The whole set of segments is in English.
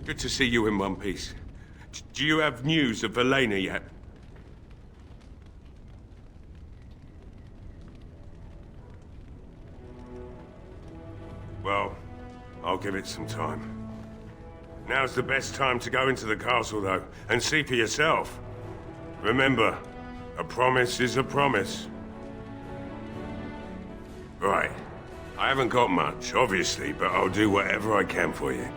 Good to see you in one piece. Do you have news of Elena yet? Well, I'll give it some time. Now's the best time to go into the castle, though, and see for yourself. Remember, a promise is a promise. Right. I haven't got much, obviously, but I'll do whatever I can for you.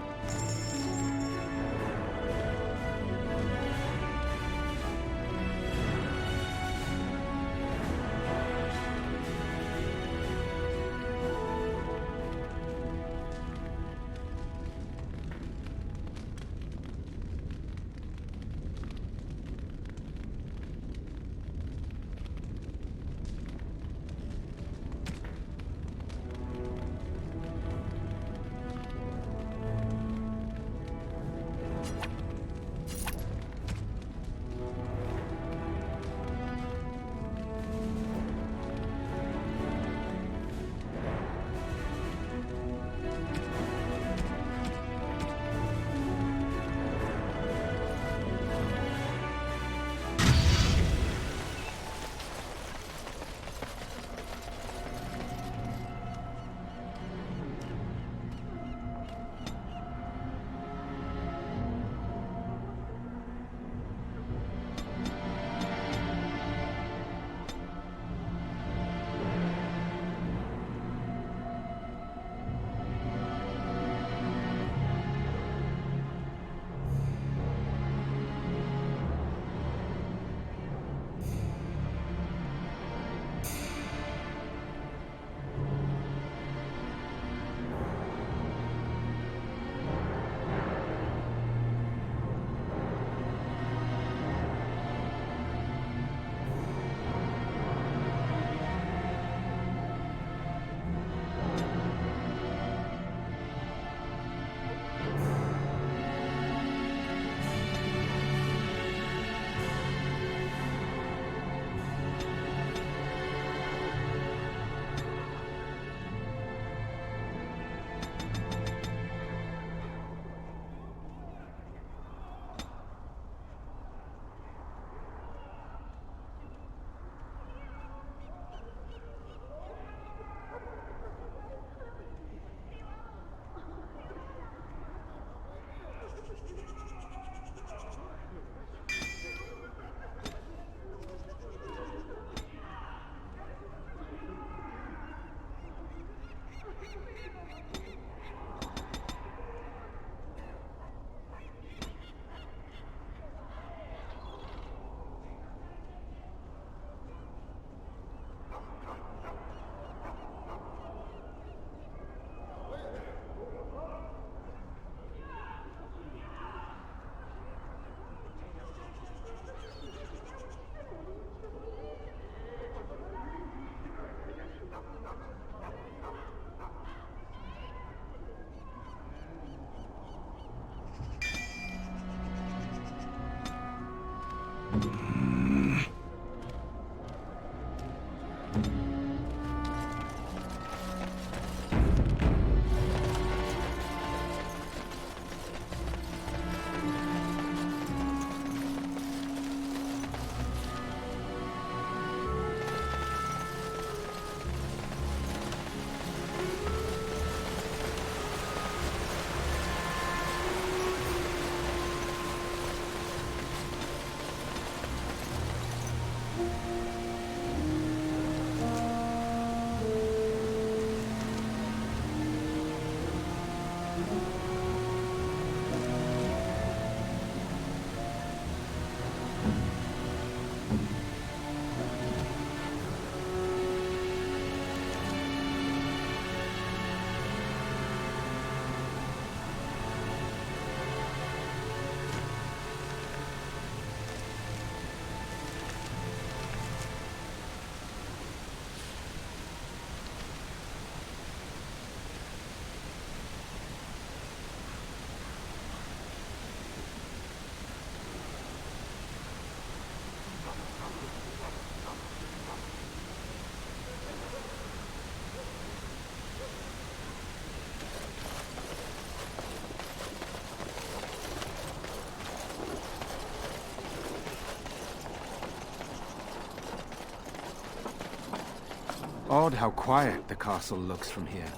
Odd how quiet the castle looks from here.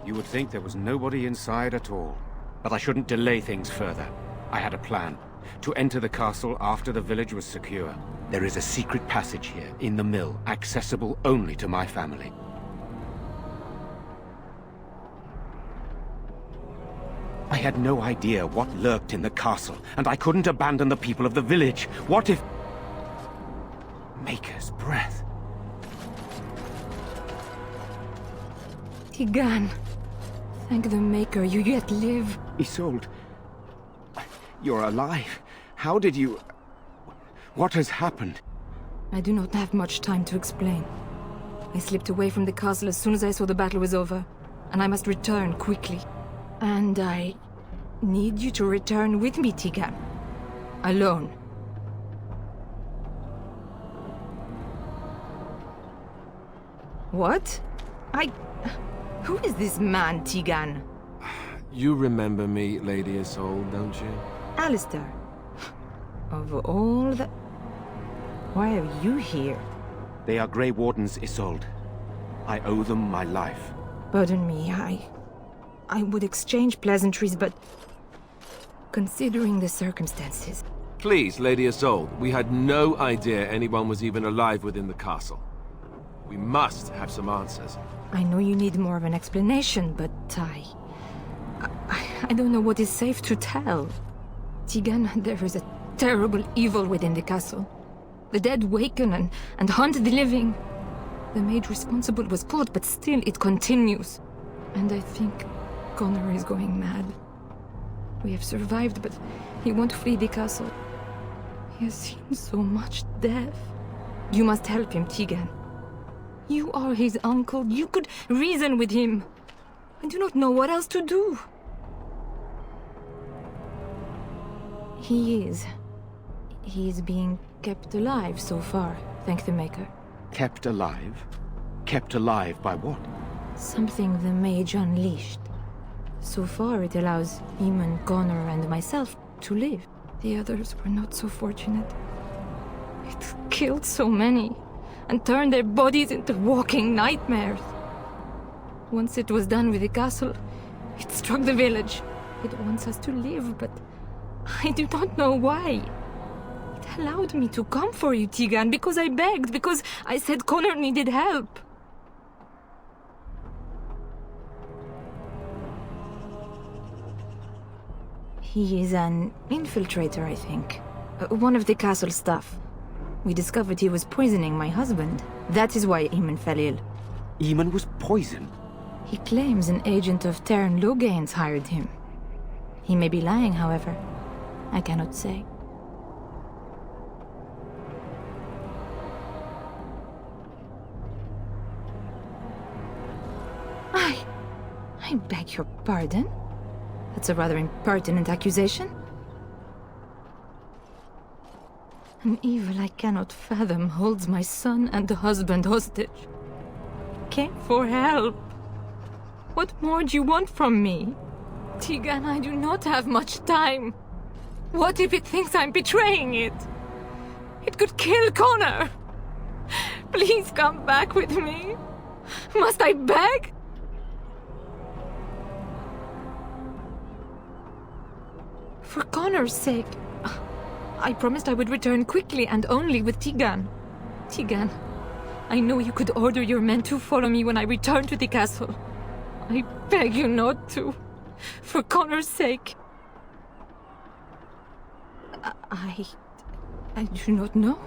You would think there was nobody inside at all. But I shouldn't delay things further. I had a plan. To enter the castle after the village was secure. There is a secret passage here, in the mill, accessible only to my family. I had no idea what lurked in the castle, and I couldn't abandon the people of the village. What if... Maker's breath. Tigan. Thank the Maker, you yet live. Isolde, you're alive. How did you... What has happened? I do not have much time to explain. I slipped away from the castle as soon as I saw the battle was over, and I must return quickly. And I need you to return with me, Tigan. Alone. What? Who is this man, Tigan? You remember me, Lady Isolde, don't you? Alistair. Of all the... Why are you here? They are Grey Wardens, Isolde. I owe them my life. Pardon me, I would exchange pleasantries, but... Considering the circumstances... Please, Lady Isolde, we had no idea anyone was even alive within the castle. We must have some answers. I know you need more of an explanation, but I don't know what is safe to tell. Tigan, there is a terrible evil within the castle. The dead waken and haunt the living. The maid responsible was caught, but still it continues. And I think Connor is going mad. We have survived, but he won't flee the castle. He has seen so much death. You must help him, Tigan. You are his uncle. You could reason with him. I do not know what else to do. He is being kept alive so far, thank the Maker. Kept alive? Kept alive by what? Something the mage unleashed. So far it allows Eamon, Connor, and myself to live. The others were not so fortunate. It killed so many, and turned their bodies into walking nightmares. Once it was done with the castle, it struck the village. It wants us to live, but I do not know why. It allowed me to come for you, Tigan, because I begged, because I said Connor needed help. He is an infiltrator, I think. One of the castle staff. We discovered he was poisoning my husband. That is why Eamon fell ill. Eamon was poisoned? He claims an agent of Teyrn Logains hired him. He may be lying, however. I cannot say. I beg your pardon? That's a rather impertinent accusation. An evil I cannot fathom holds my son and the husband hostage. I came for help. What more do you want from me? Tigan, I do not have much time. What if it thinks I'm betraying it? It could kill Connor. Please come back with me. Must I beg? For Connor's sake, I promised I would return quickly and only with Tigan. Tigan, I know you could order your men to follow me when I return to the castle. I beg you not to. For Connor's sake. I do not know.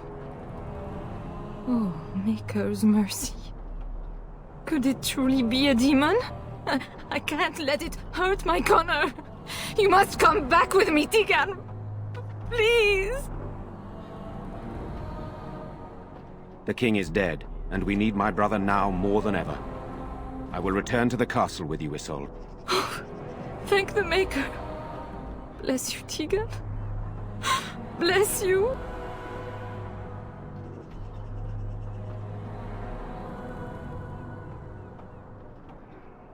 Oh, Maker's mercy. Could it truly be a demon? I can't let it hurt my Connor. You must come back with me, Tigan. Please. The king is dead, and we need my brother now more than ever. I will return to the castle with you, Isolde. Thank the Maker. Bless you, Tigan. Bless you.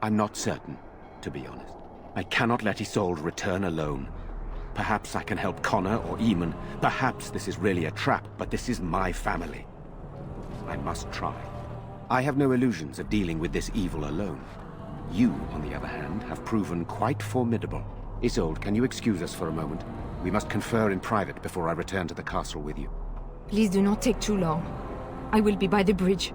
I'm not certain, to be honest. I cannot let Isolde return alone. Perhaps I can help Connor or Eamon. Perhaps this is really a trap, but this is my family. I must try. I have no illusions of dealing with this evil alone. You, on the other hand, have proven quite formidable. Isolde, can you excuse us for a moment? We must confer in private before I return to the castle with you. Please do not take too long. I will be by the bridge.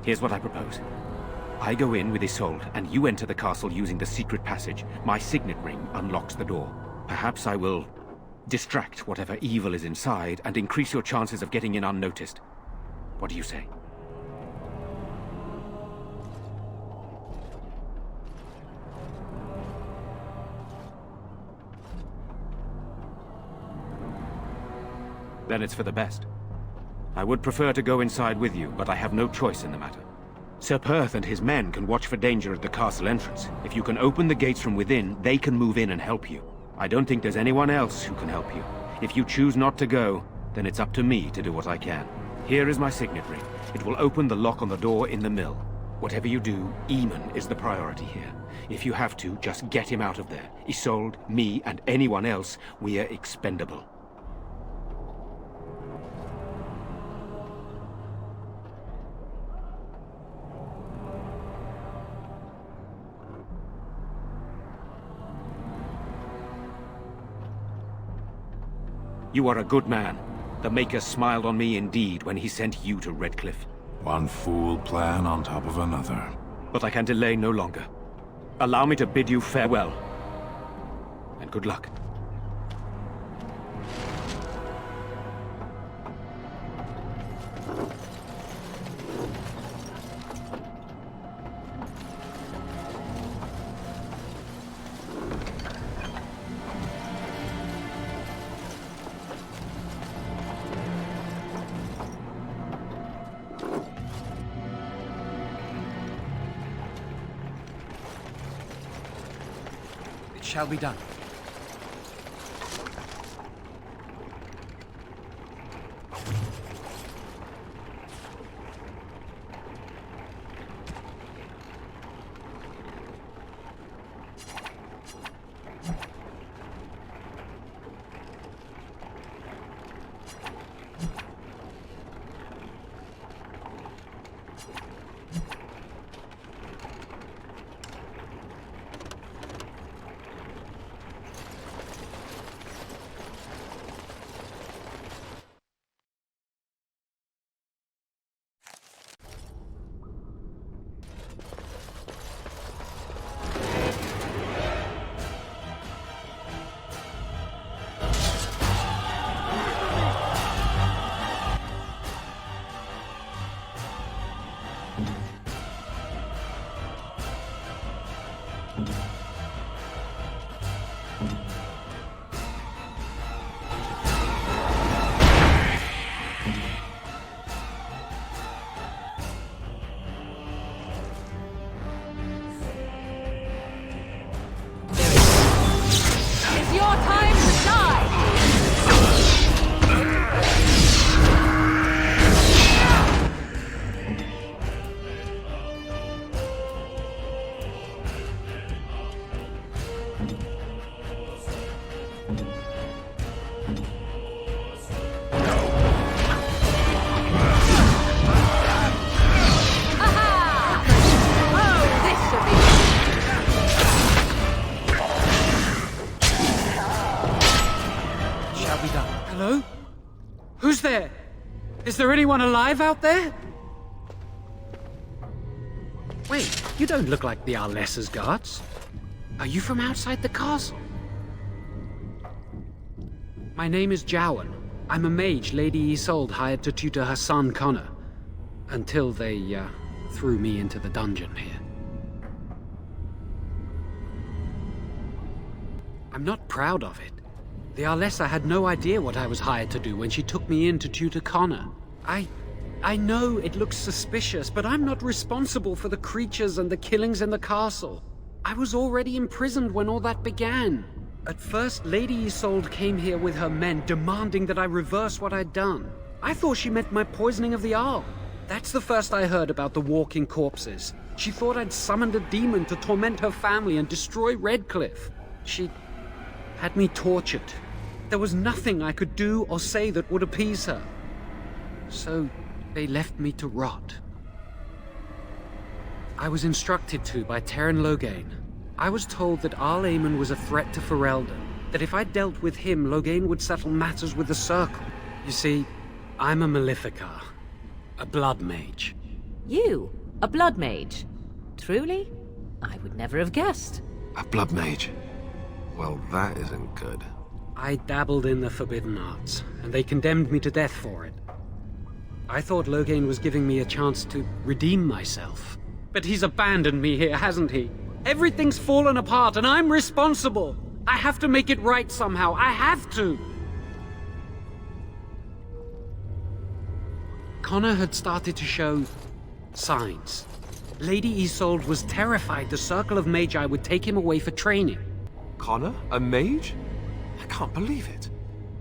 Here's what I propose. I go in with Isolde, and you enter the castle using the secret passage. My signet ring unlocks the door. Perhaps I will distract whatever evil is inside and increase your chances of getting in unnoticed. What do you say? Then it's for the best. I would prefer to go inside with you, but I have no choice in the matter. Sir Perth and his men can watch for danger at the castle entrance. If you can open the gates from within, they can move in and help you. I don't think there's anyone else who can help you. If you choose not to go, then it's up to me to do what I can. Here is my signet ring. It will open the lock on the door in the mill. Whatever you do, Eamon is the priority here. If you have to, just get him out of there. Isolde, me, and anyone else, we are expendable. You are a good man. The Maker smiled on me indeed when he sent you to Redcliffe. One fool plan on top of another. But I can delay no longer. Allow me to bid you farewell. And good luck. Shall be done. Hello? Who's there? Is there anyone alive out there? Wait, you don't look like the Arlessa's guards. Are you from outside the castle? My name is Jowan. I'm a mage Lady Isolde hired to tutor her son Connor. Until they, threw me into the dungeon here. I'm not proud of it. The Arlessa had no idea what I was hired to do when she took me in to tutor Connor. I know it looks suspicious, but I'm not responsible for the creatures and the killings in the castle. I was already imprisoned when all that began. At first, Lady Isolde came here with her men, demanding that I reverse what I'd done. I thought she meant my poisoning of the Arl. That's the first I heard about the walking corpses. She thought I'd summoned a demon to torment her family and destroy Redcliffe. She had me tortured, There was nothing I could do or say that would appease her. So they left me to rot. I was instructed to by Teyrn Loghain. I was told that Arl Eamon was a threat to Ferelden, that if I dealt with him, Loghain would settle matters with the Circle. You see, I'm a Maleficar, a blood mage. You? A blood mage? Truly? I would never have guessed. A blood mage? Well, that isn't good. I dabbled in the forbidden arts, and they condemned me to death for it. I thought Loghain was giving me a chance to redeem myself. But he's abandoned me here, hasn't he? Everything's fallen apart, and I'm responsible! I have to make it right somehow. I have to! Connor had started to show signs. Lady Isolde was terrified the Circle of Magi would take him away for training. Connor? A mage? I can't believe it.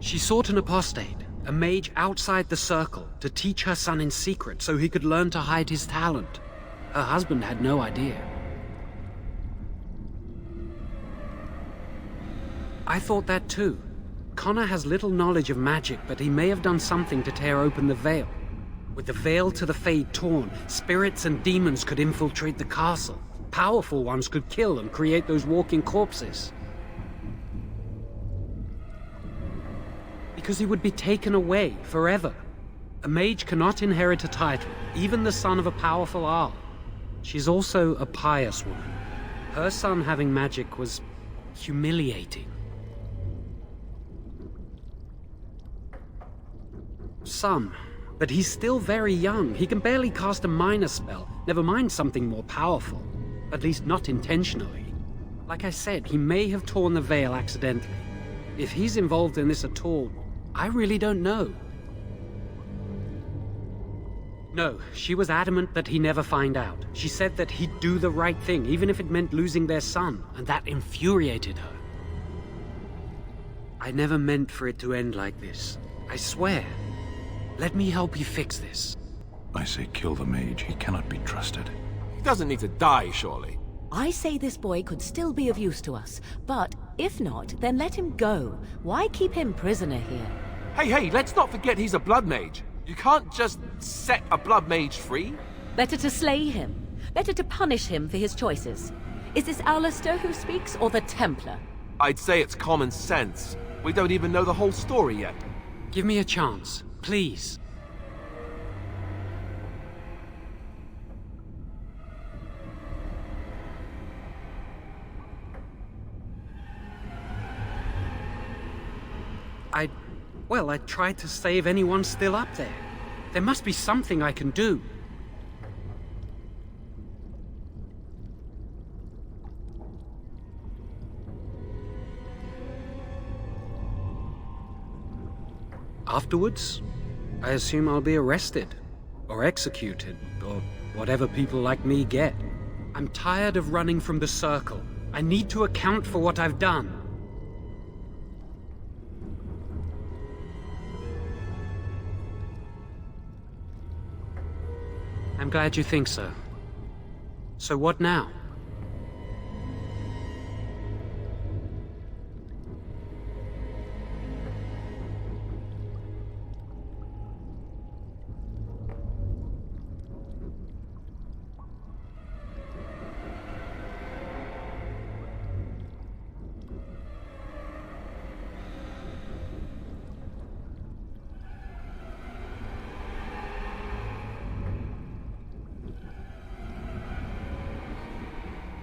She sought an apostate, a mage outside the Circle, to teach her son in secret so he could learn to hide his talent. Her husband had no idea. I thought that too. Connor has little knowledge of magic, but he may have done something to tear open the veil. With the veil to the Fade torn, spirits and demons could infiltrate the castle. Powerful ones could kill and create those walking corpses. Because he would be taken away forever. A mage cannot inherit a title, even the son of a powerful Arl. She's also a pious woman. Her son having magic was humiliating. Some, but he's still very young. He can barely cast a minor spell, never mind something more powerful. At least not intentionally. Like I said, he may have torn the veil accidentally. If he's involved in this at all, I really don't know. No, she was adamant that he never find out. She said that he'd do the right thing, even if it meant losing their son, and that infuriated her. I never meant for it to end like this. I swear. Let me help you fix this. I say kill the mage. He cannot be trusted. He doesn't need to die, surely. I say this boy could still be of use to us, but if not, then let him go. Why keep him prisoner here? Hey, let's not forget he's a blood mage. You can't just set a blood mage free. Better to slay him. Better to punish him for his choices. Is this Alistair who speaks, or the Templar? I'd say it's common sense. We don't even know the whole story yet. Give me a chance, please. I tried to save anyone still up there. There must be something I can do. Afterwards, I assume I'll be arrested, or executed, or whatever people like me get. I'm tired of running from the Circle. I need to account for what I've done. I'm glad you think so. So what now?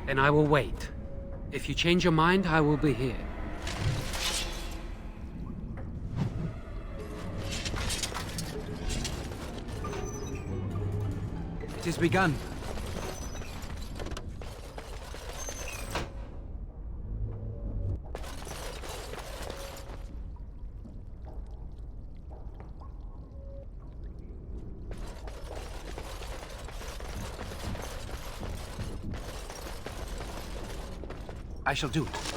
Then I will wait. If you change your mind, I will be here. It has begun. I shall do it.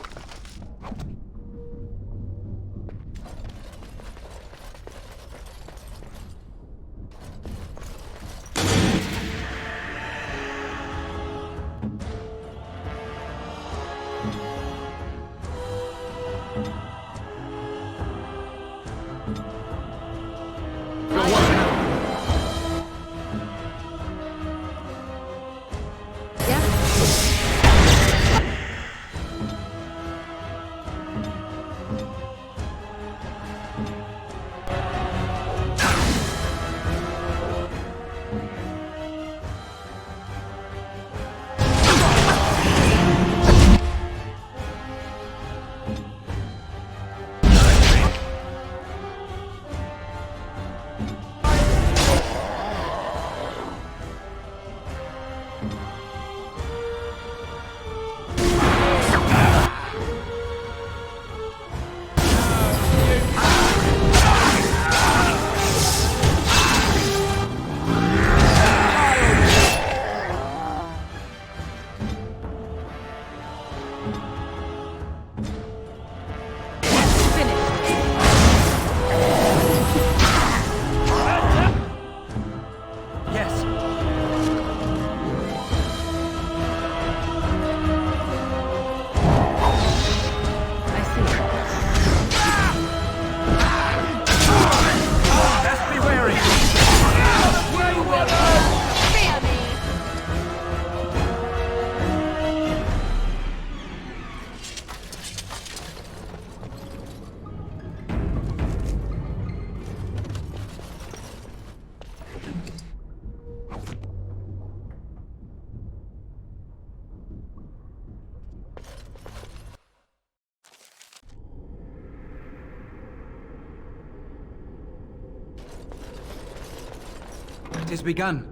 It is begun.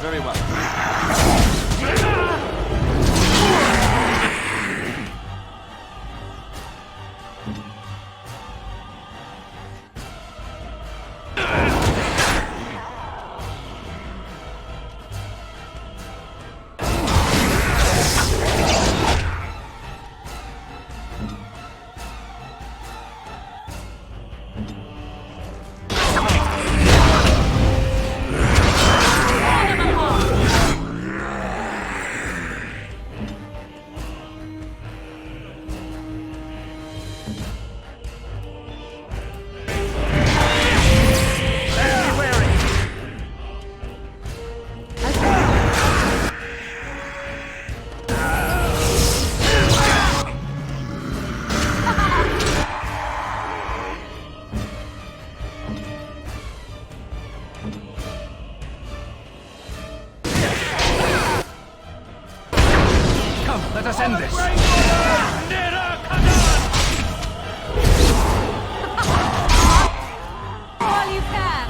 Very well. Let us end this! All you can!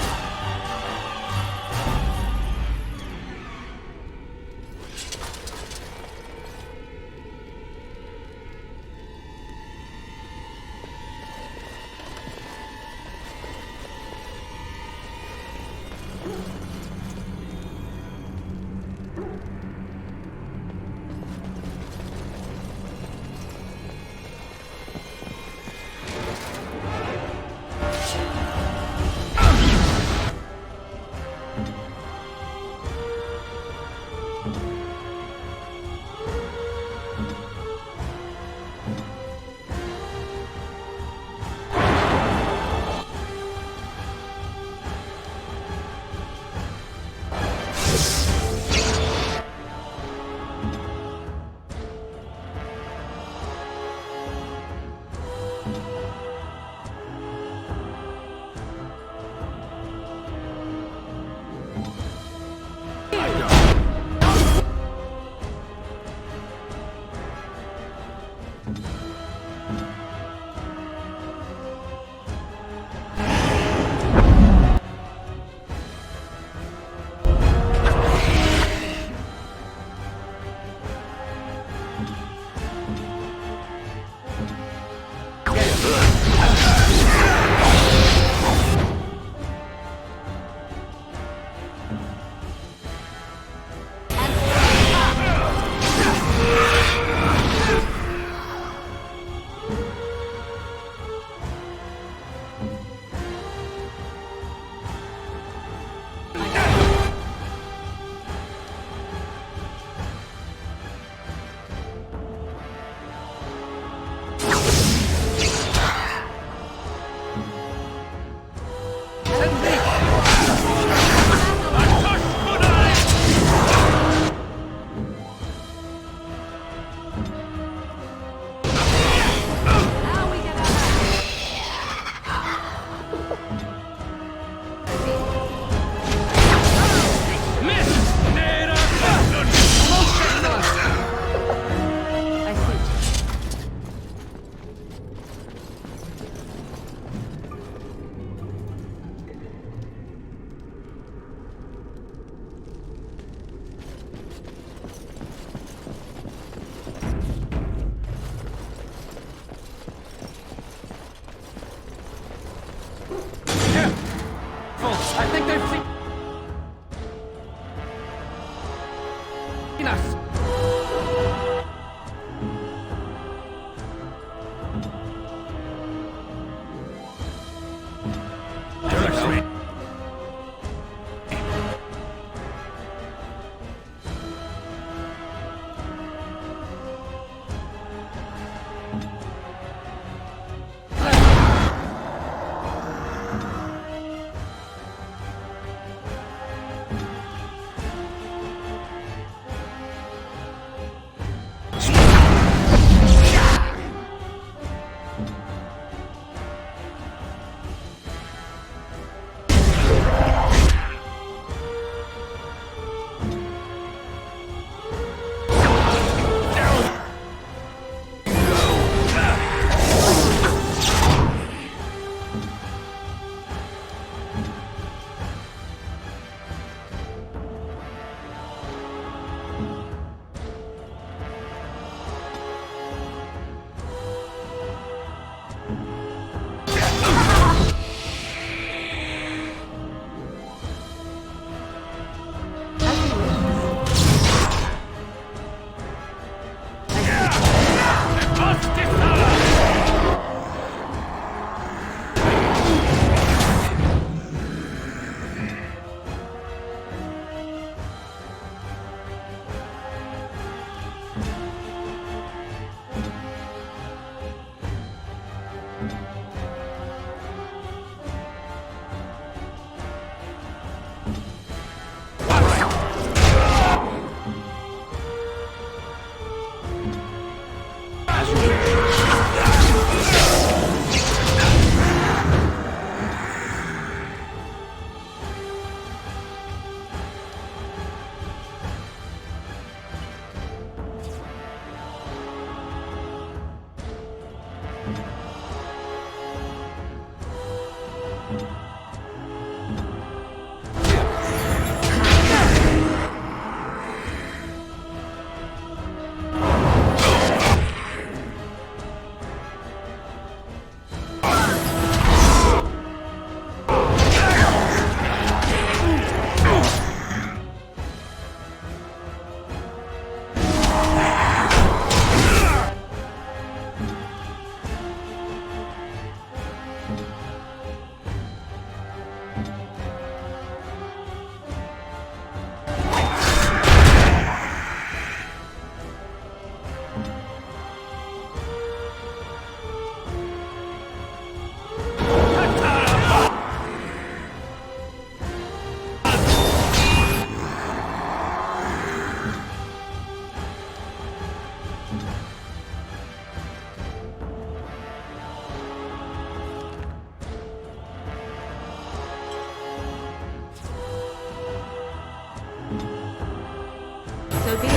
So be it.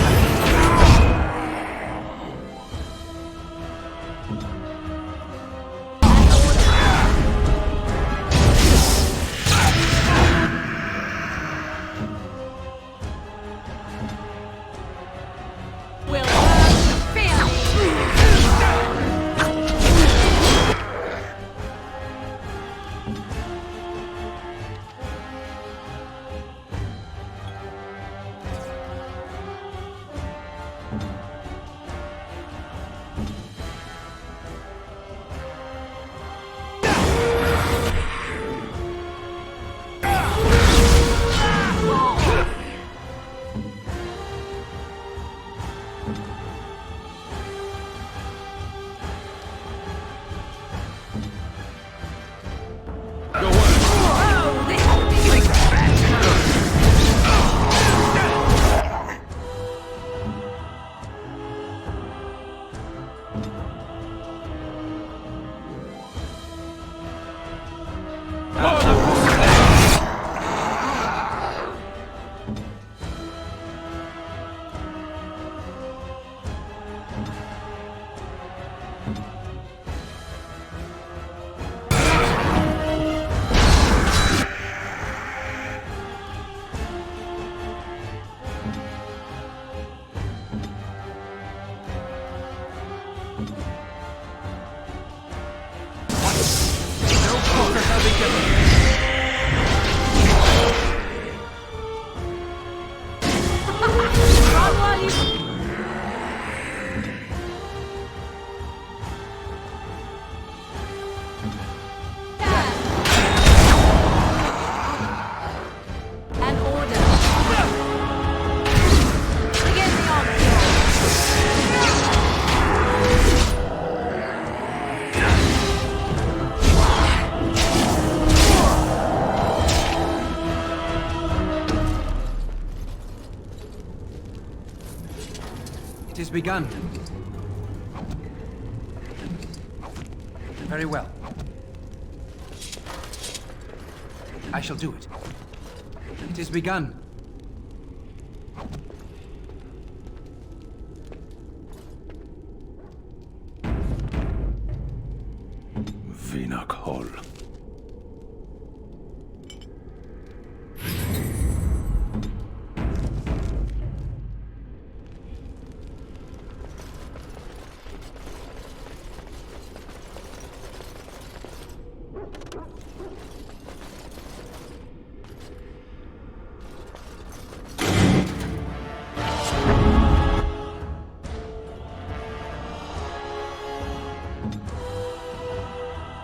Will hurt fear. It is begun. Very well. I shall do it. It is begun. Vinok Hall.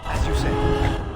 As you say.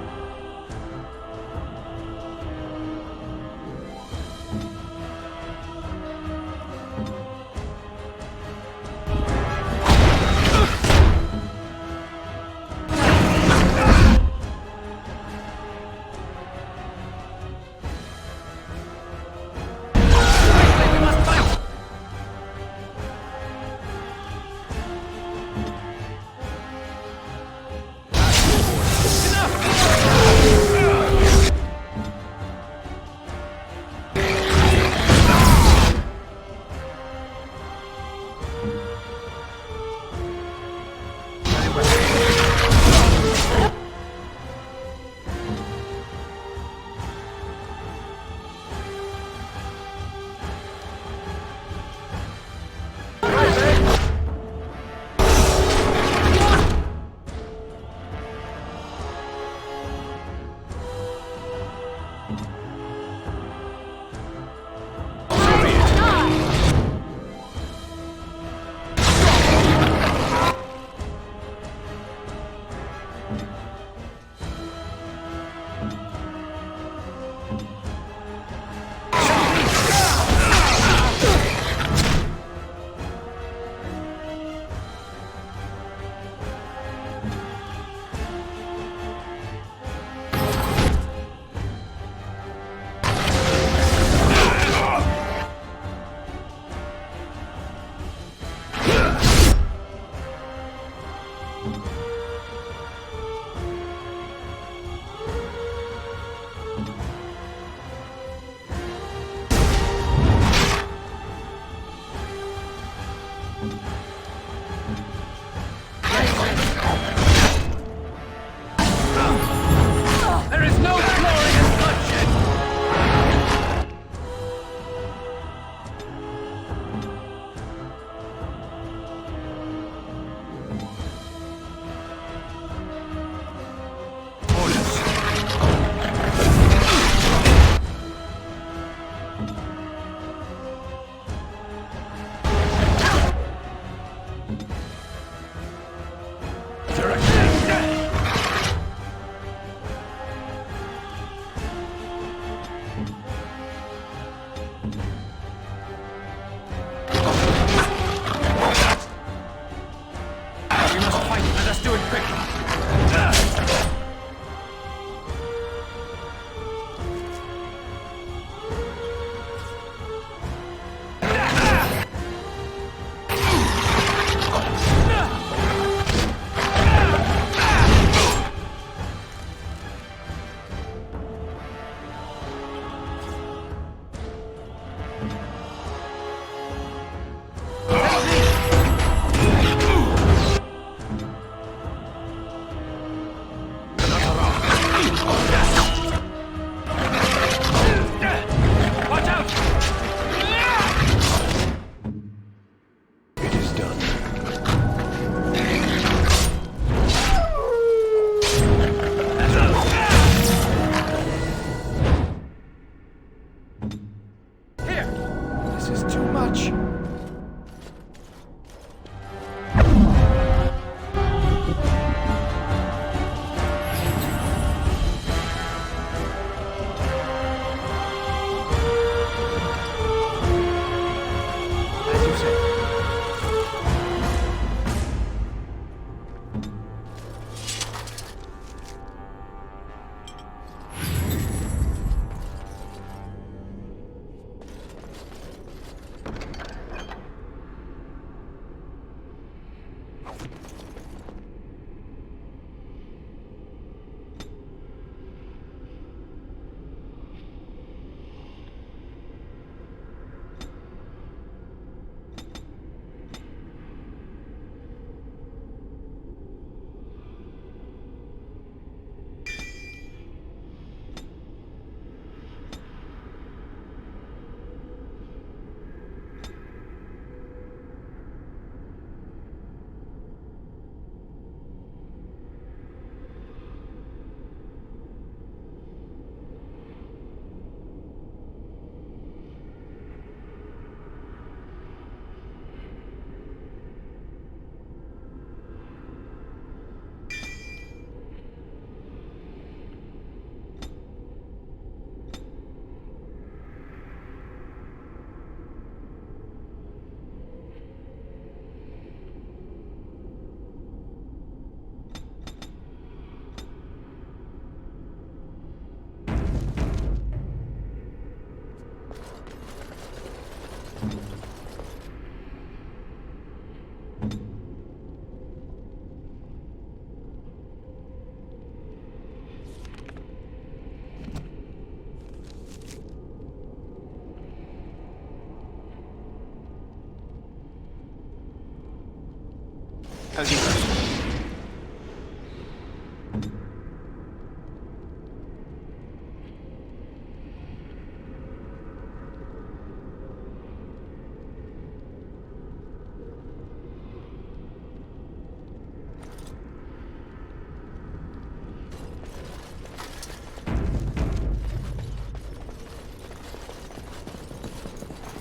As you wish.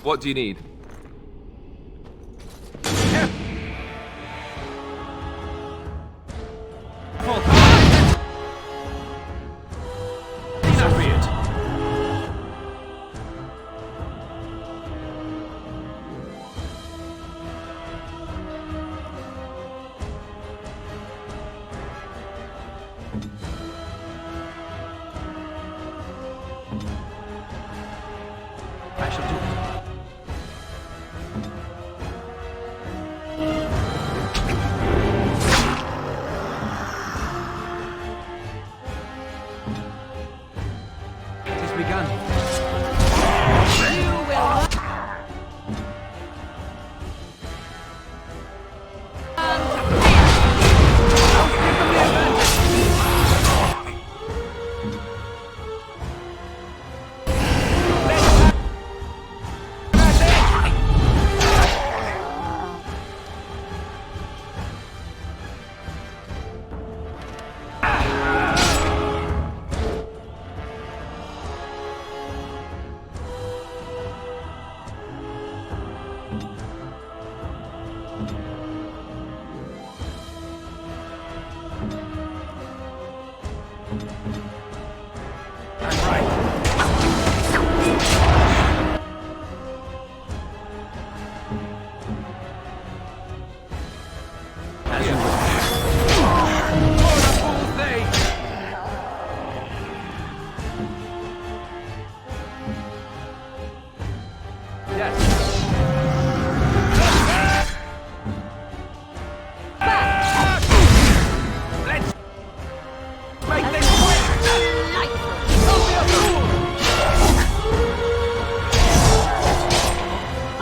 What do you need? So be it. I shall do it. It has begun.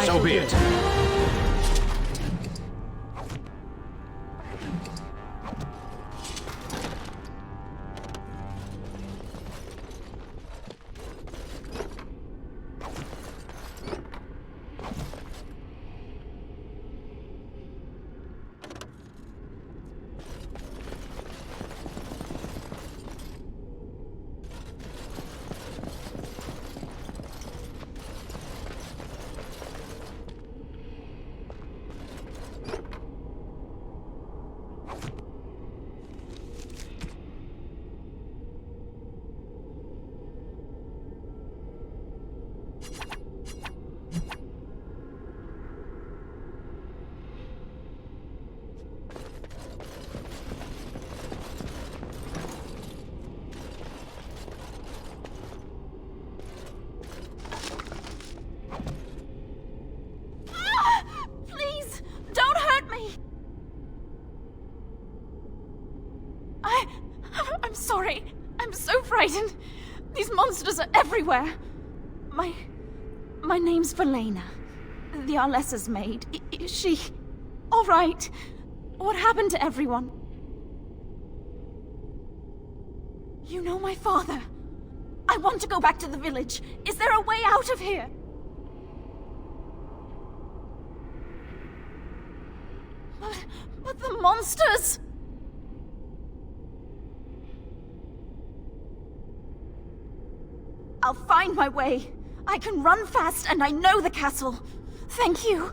So be it. Please, don't hurt me. I'm sorry. I'm so frightened. These monsters are everywhere. My name's Valena. The Arlessa's maid. Is she all right? What happened to everyone? You know my father. I want to go back to the village. Is there a way out of here? But the monsters! I'll find my way. I can run fast and I know the castle. Thank you.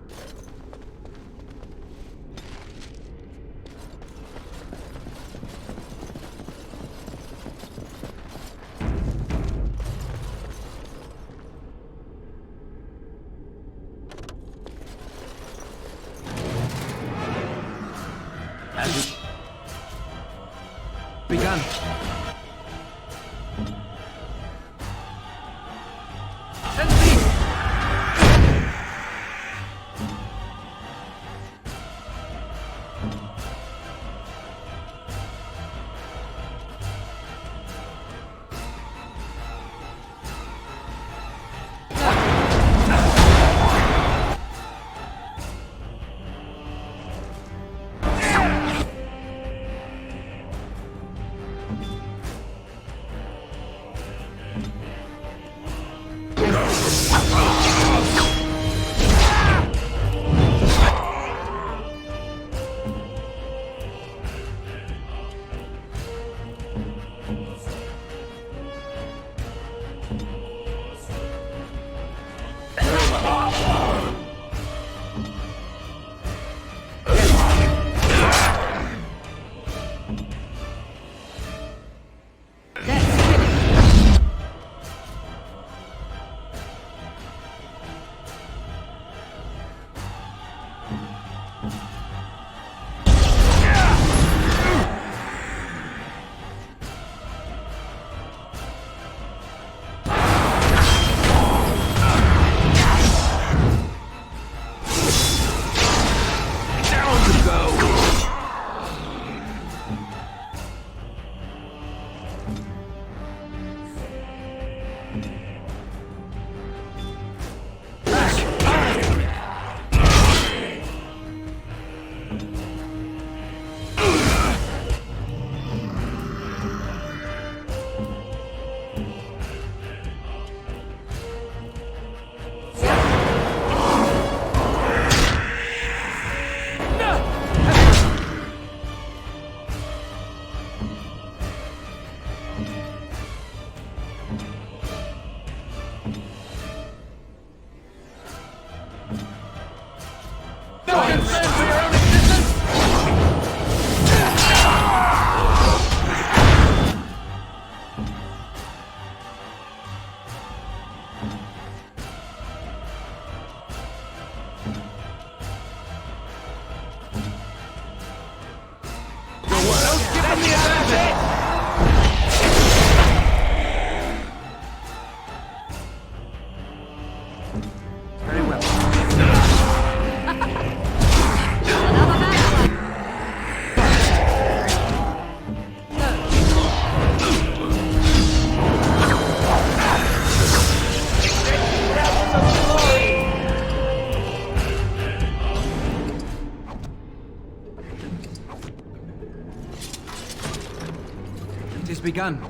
Begun. It has begun.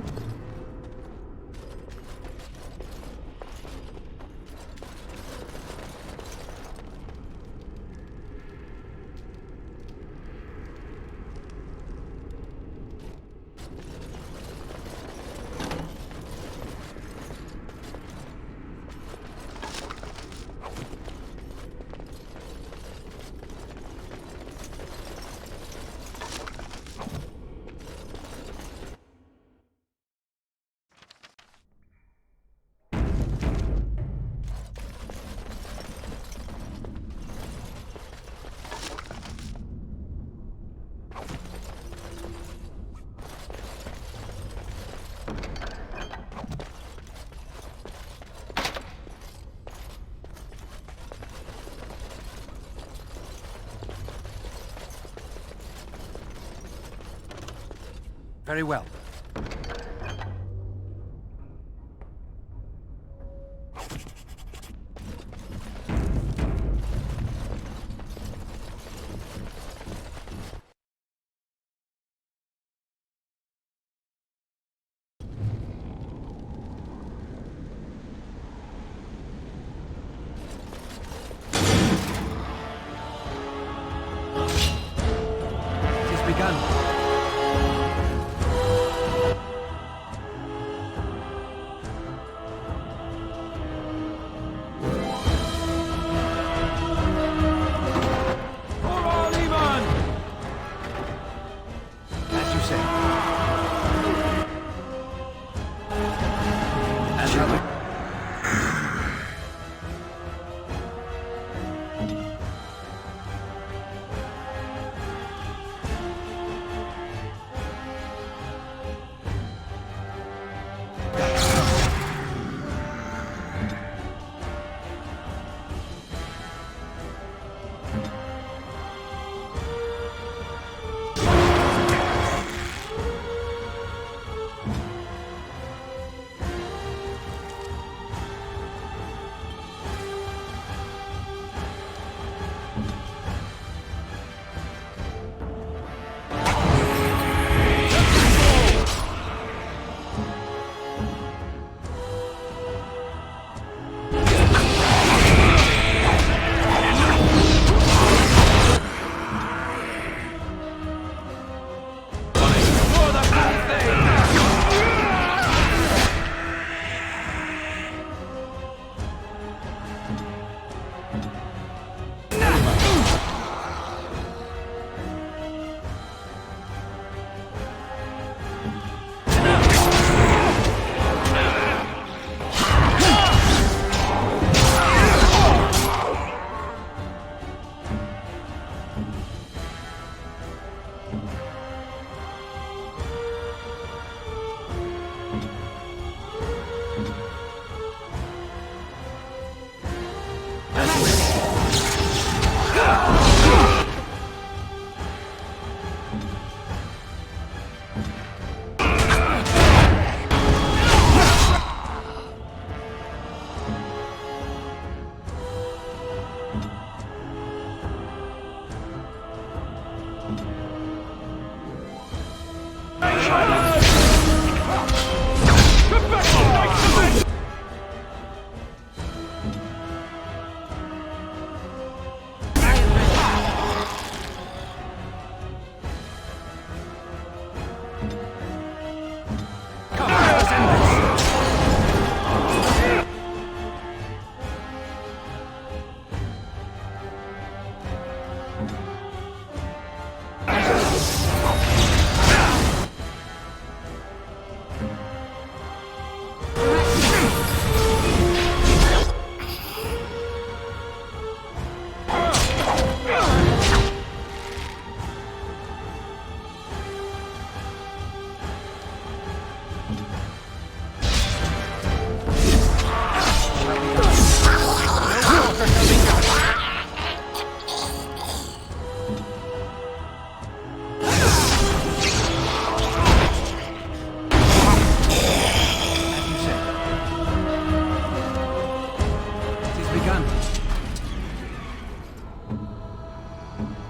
Very well. It has begun.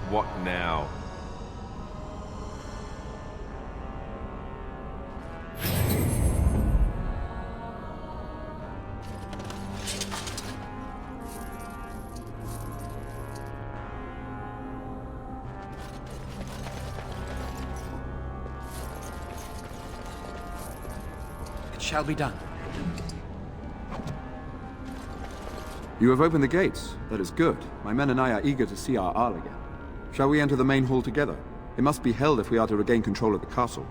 What now? It shall be done. You have opened the gates. That is good. My men and I are eager to see our Arl again. Shall we enter the main hall together? It must be held if we are to regain control of the castle.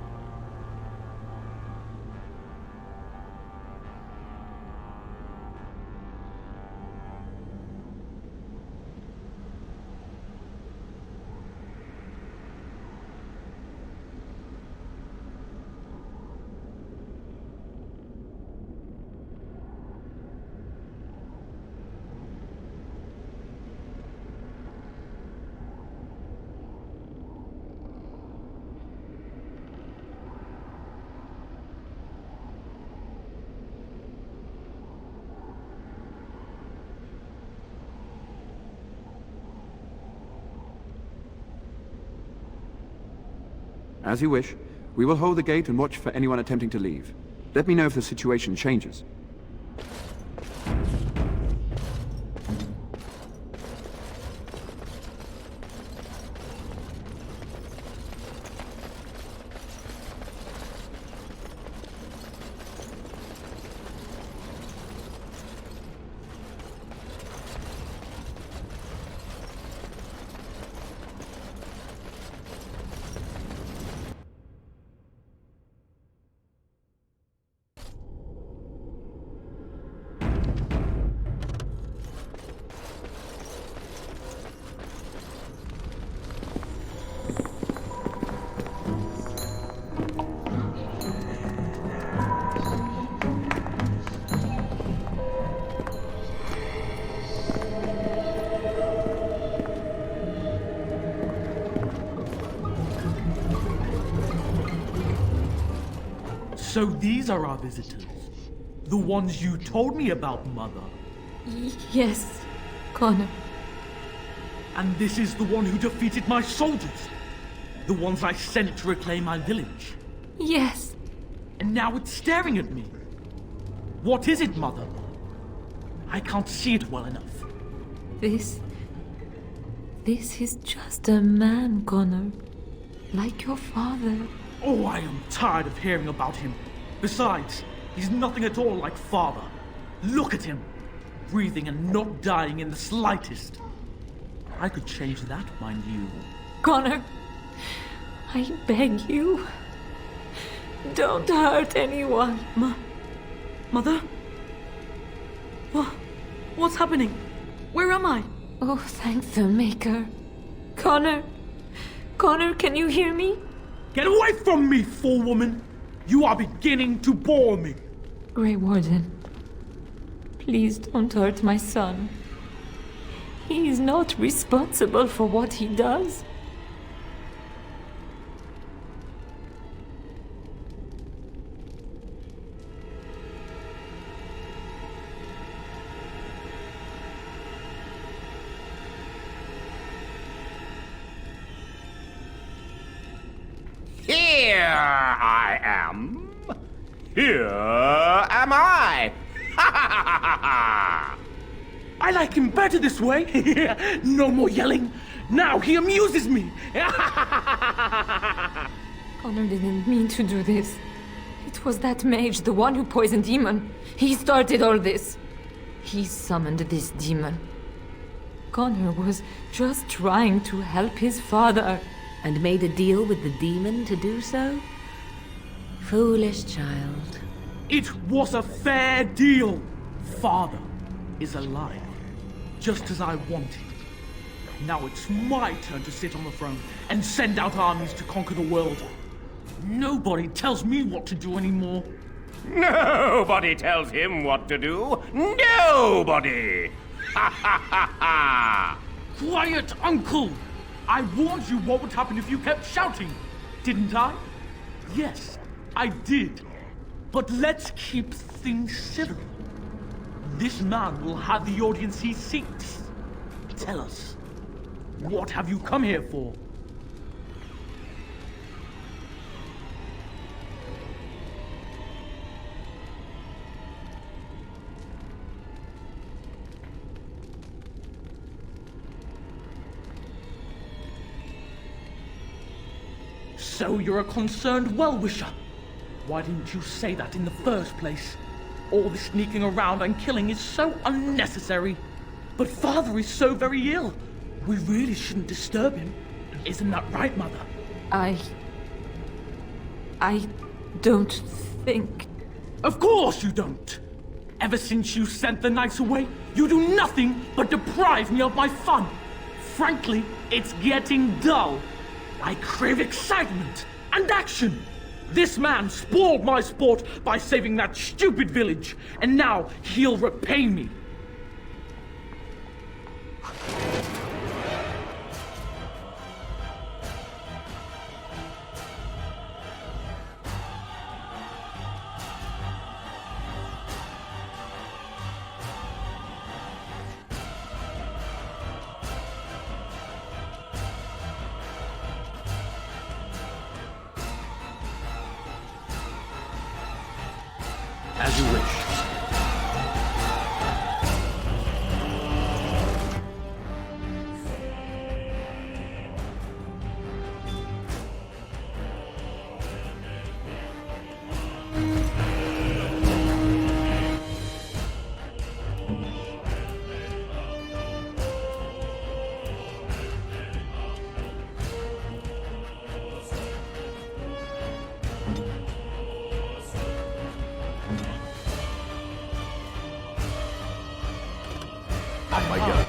As you wish. We will hold the gate and watch for anyone attempting to leave. Let me know if the situation changes. So these are our visitors? The ones you told me about, Mother? Yes, Connor. And this is the one who defeated my soldiers? The ones I sent to reclaim my village? Yes. And now it's staring at me. What is it, Mother? I can't see it well enough. This is just a man, Connor. Like your father. Oh, I am tired of hearing about him. Besides, he's nothing at all like Father. Look at him. Breathing and not dying in the slightest. I could change that, mind you. Connor, I beg you. Don't hurt anyone. Mother? What's happening? Where am I? Oh, thank the Maker. Connor! Connor, can you hear me? Get away from me, fool woman! You are beginning to bore me. Grey Warden, please don't hurt my son. He is not responsible for what he does. Here I Here am I! I like him better this way. No more yelling. Now he amuses me. Connor didn't mean to do this. It was that mage, the one who poisoned Demon. He started all this. He summoned this demon. Connor was just trying to help his father. And made a deal with the demon to do so? Foolish child. It was a fair deal. Father is alive, just as I wanted. Now it's my turn to sit on the throne and send out armies to conquer the world. Nobody tells me what to do anymore. Nobody tells him what to do. Nobody! Ha ha ha ha! Quiet, Uncle! I warned you what would happen if you kept shouting, didn't I? Yes, I did. But let's keep things civil. This man will have the audience he seeks. Tell us, what have you come here for? So you're a concerned well-wisher. Why didn't you say that in the first place? All this sneaking around and killing is so unnecessary. But Father is so very ill. We really shouldn't disturb him. Isn't that right, Mother? I don't think... Of course you don't! Ever since you sent the knights away, you do nothing but deprive me of my fun. Frankly, it's getting dull. I crave excitement and action. This man spoiled my sport by saving that stupid village, and now he'll repay me. As you wish. On my go.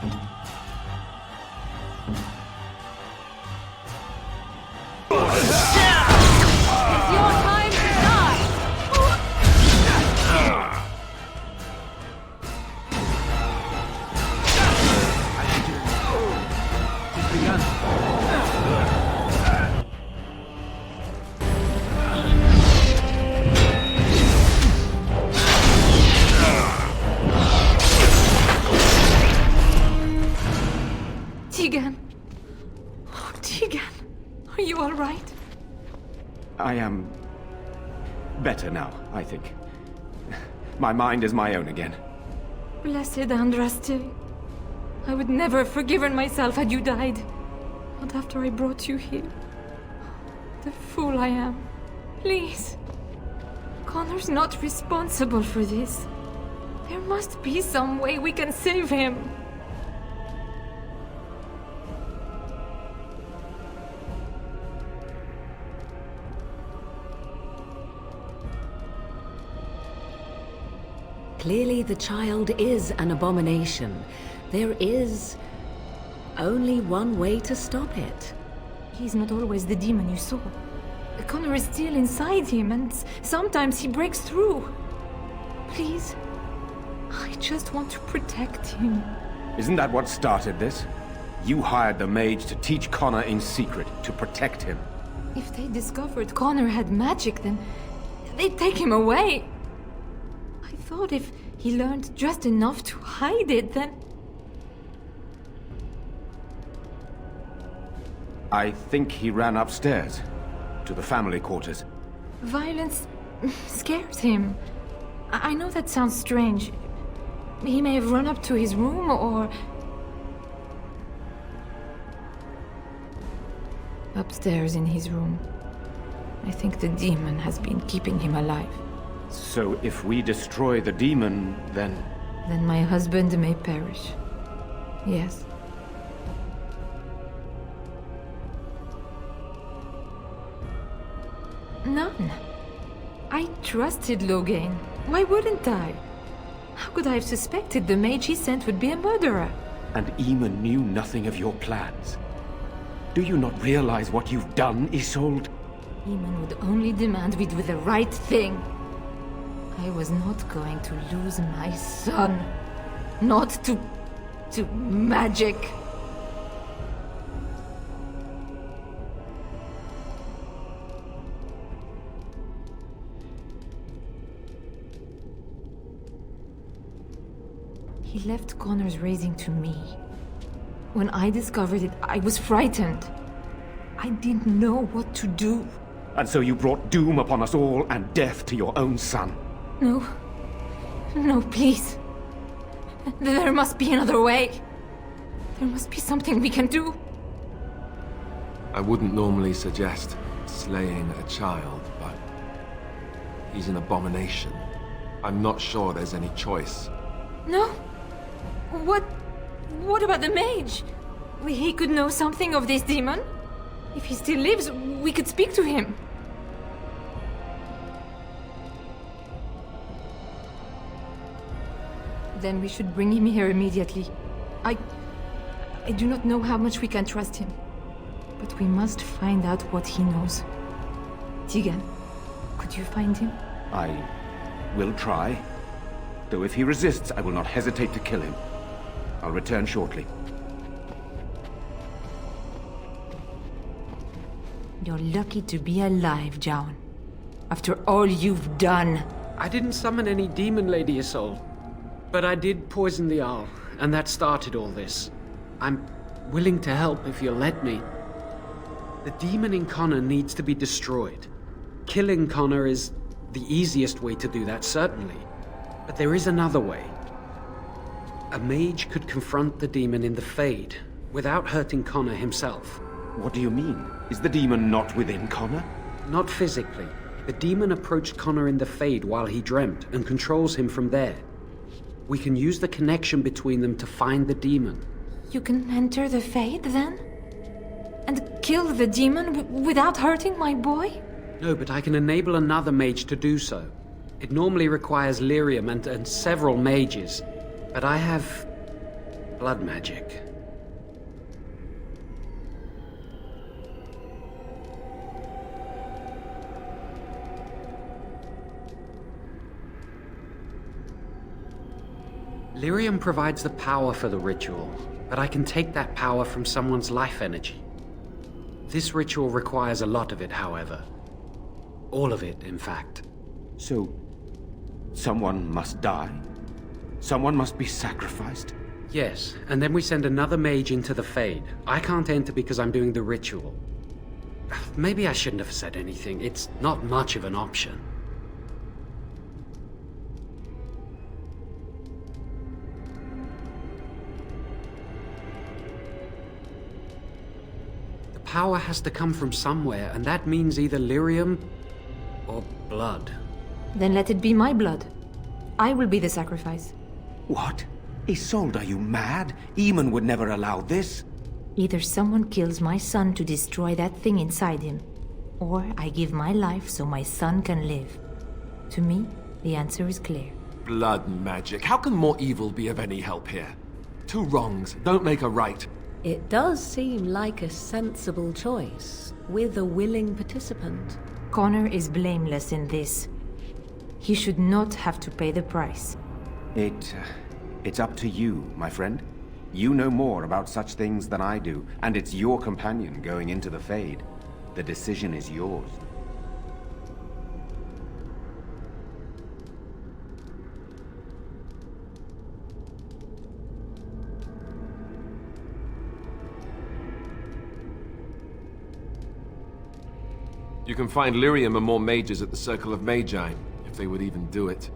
It's your time to die! It's begun. Tegan. Oh, Tegan. Are you all right? I am better now, I think. My mind is my own again. Blessed Andraste. I would never have forgiven myself had you died. Not after I brought you here. The fool I am. Please. Connor's not responsible for this. There must be some way we can save him. Clearly the child is an abomination. There is only one way to stop it. He's not always the demon you saw. Connor is still inside him, and sometimes he breaks through. Please, I just want to protect him. Isn't that what started this? You hired the mage to teach Connor in secret, to protect him. If they discovered Connor had magic, then they'd take him away. I thought if he learned just enough to hide it, then... I think he ran upstairs, to the family quarters. Violence scares him. I know that sounds strange. He may have run up to his room, or... Upstairs in his room. I think the demon has been keeping him alive. So if we destroy the demon, then... Then my husband may perish. Yes. None. I trusted Logain. Why wouldn't I? How could I have suspected the mage he sent would be a murderer? And Eamon knew nothing of your plans. Do you not realize what you've done, Isolde? Eamon would only demand we do the right thing. I was not going to lose my son. Not to magic. He left Connor's raising to me. When I discovered it, I was frightened. I didn't know what to do. And so you brought doom upon us all and death to your own son. No. No, please. There must be another way. There must be something we can do. I wouldn't normally suggest slaying a child, but he's an abomination. I'm not sure there's any choice. No? What about the mage? He could know something of this demon. If he still lives, we could speak to him. Then we should bring him here immediately. I do not know how much we can trust him. But we must find out what he knows. Tegan, could you find him? I will try. Though if he resists, I will not hesitate to kill him. I'll return shortly. You're lucky to be alive, Jaun. After all you've done. I didn't summon any demon, Lady Isolde. But I did poison the Arl, and that started all this. I'm willing to help if you'll let me. The demon in Connor needs to be destroyed. Killing Connor is the easiest way to do that, certainly. But there is another way. A mage could confront the demon in the Fade, without hurting Connor himself. What do you mean? Is the demon not within Connor? Not physically. The demon approached Connor in the Fade while he dreamt, and controls him from there. We can use the connection between them to find the demon. You can enter the Fade, then? And kill the demon without hurting my boy? No, but I can enable another mage to do so. It normally requires lyrium and several mages. But I have Blood magic. Lyrium provides the power for the ritual, but I can take that power from someone's life energy. This ritual requires a lot of it, however. All of it, in fact. So, someone must die? Someone must be sacrificed? Yes, and then we send another mage into the Fade. I can't enter because I'm doing the ritual. Maybe I shouldn't have said anything. It's not much of an option. The power has to come from somewhere, and that means either lyrium or blood. Then let it be my blood. I will be the sacrifice. What? Isolde, are you mad? Eamon would never allow this. Either someone kills my son to destroy that thing inside him, or I give my life so my son can live. To me, the answer is clear. Blood magic. How can more evil be of any help here? Two wrongs don't make a right. It does seem like a sensible choice, with a willing participant. Connor is blameless in this. He should not have to pay the price. It's up to you, my friend. You know more about such things than I do, and it's your companion going into the Fade. The decision is yours. You can find lyrium and more mages at the Circle of Magi, if they would even do it.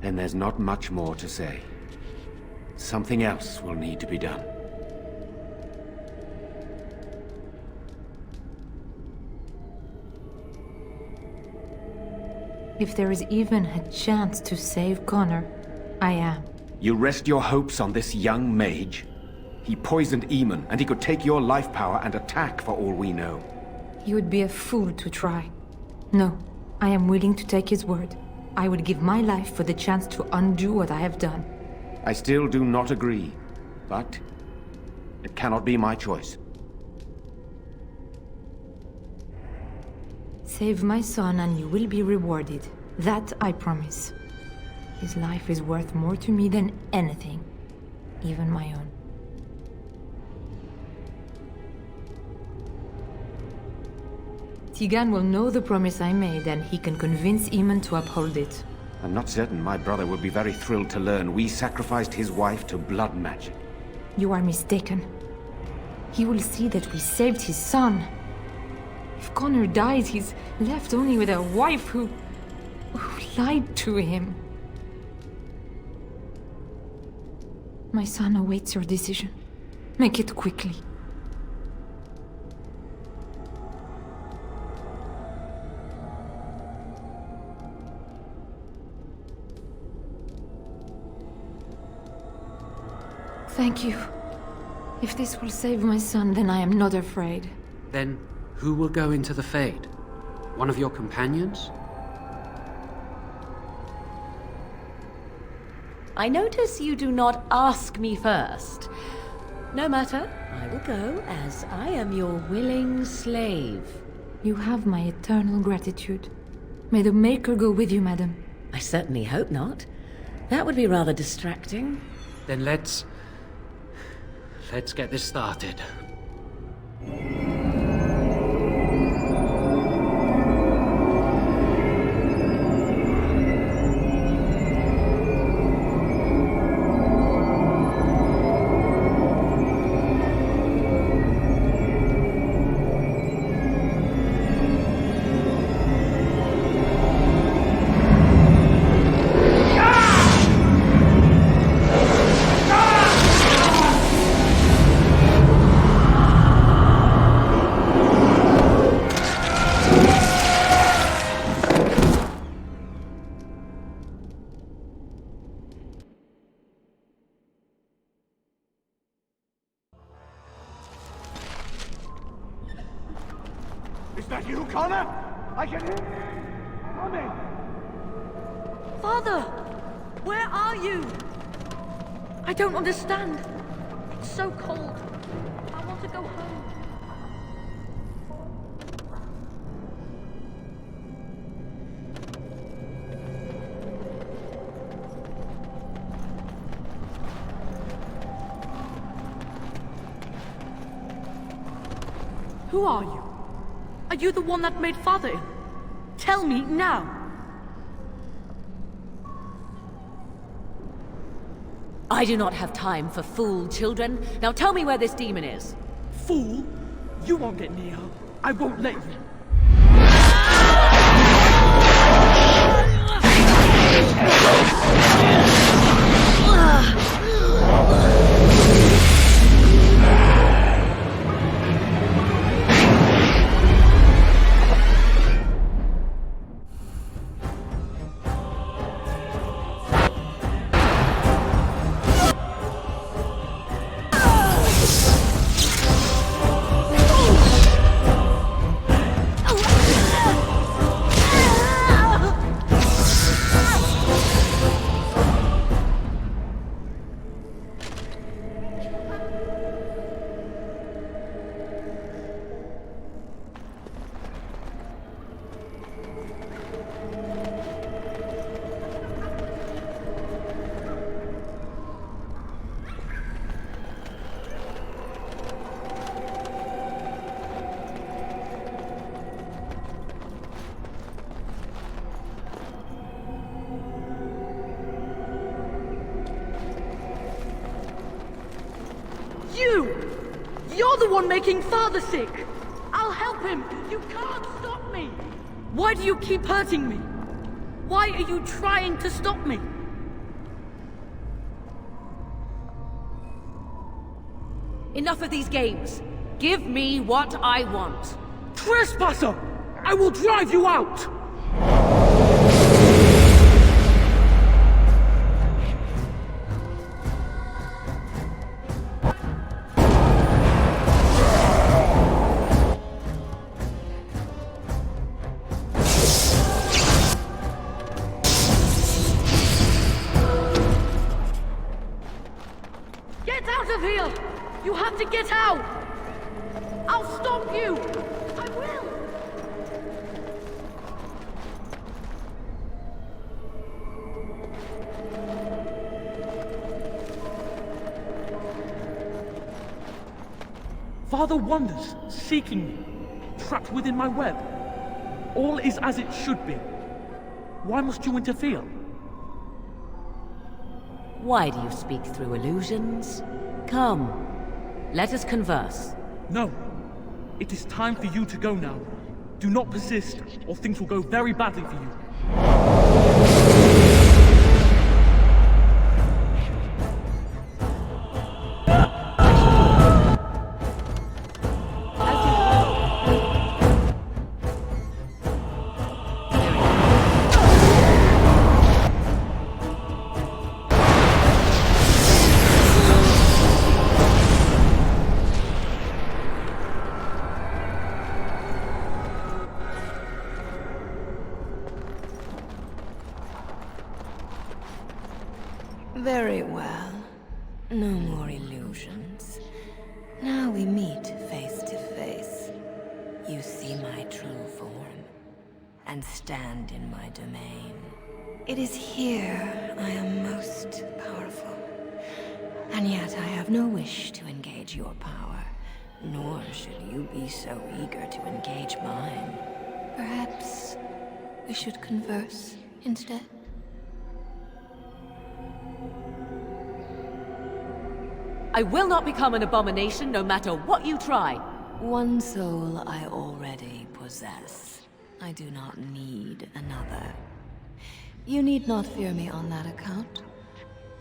Then there's not much more to say. Something else will need to be done. If there is even a chance to save Connor, I am. You rest your hopes on this young mage? He poisoned Eamon, and he could take your life power and attack for all we know. He would be a fool to try. No, I am willing to take his word. I would give my life for the chance to undo what I have done. I still do not agree, but it cannot be my choice. Save my son and you will be rewarded. That I promise. His life is worth more to me than anything, even my own. Tigan will know the promise I made, and he can convince Eamon to uphold it. I'm not certain my brother would be very thrilled to learn we sacrificed his wife to blood magic. You are mistaken. He will see that we saved his son. If Connor dies, he's left only with a wife who lied to him. My son awaits your decision. Make it quickly. Thank you. If this will save my son, then I am not afraid. Then, who will go into the Fade? One of your companions? I notice you do not ask me first. No matter, I will go, as I am your willing slave. You have my eternal gratitude. May the Maker go with you, madam. I certainly hope not. That would be rather distracting. Then let's get this started. Is that you, Connor? I can hear you coming! Father! Where are you? I don't understand. It's so cold. I want to go home. Who are you? Are you the one that made Father ill? Tell me now! I do not have time for fool children. Now tell me where this demon is. Fool! You won't get near her. I won't let you. You're the one making Father sick! I'll help him! You can't stop me! Why do you keep hurting me? Why are you trying to stop me? Enough of these games. Give me what I want. Trespasser! I will drive you out! Get out of here! You have to get out! I'll stop you! I will! Father wanders, seeking me, trapped within my web. All is as it should be. Why must you interfere? Why do you speak through illusions? Come, let us converse. No. It is time for you to go now. Do not persist, or things will go very badly for you. Very well. No more illusions. Now we meet face to face. You see my true form, and stand in my domain. It is here I am most powerful. And yet I have no wish to engage your power, nor should you be so eager to engage mine. Perhaps we should converse instead? I will not become an abomination no matter what you try. One soul I already possess. I do not need another. You need not fear me on that account.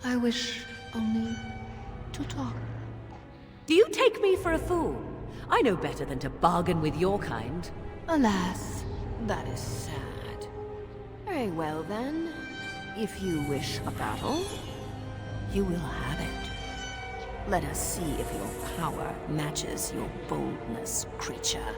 I wish only to talk. Do you take me for a fool? I know better than to bargain with your kind. Alas, that is sad. Very well then. If you wish a battle, you will have it. Let us see if your power matches your boldness, creature.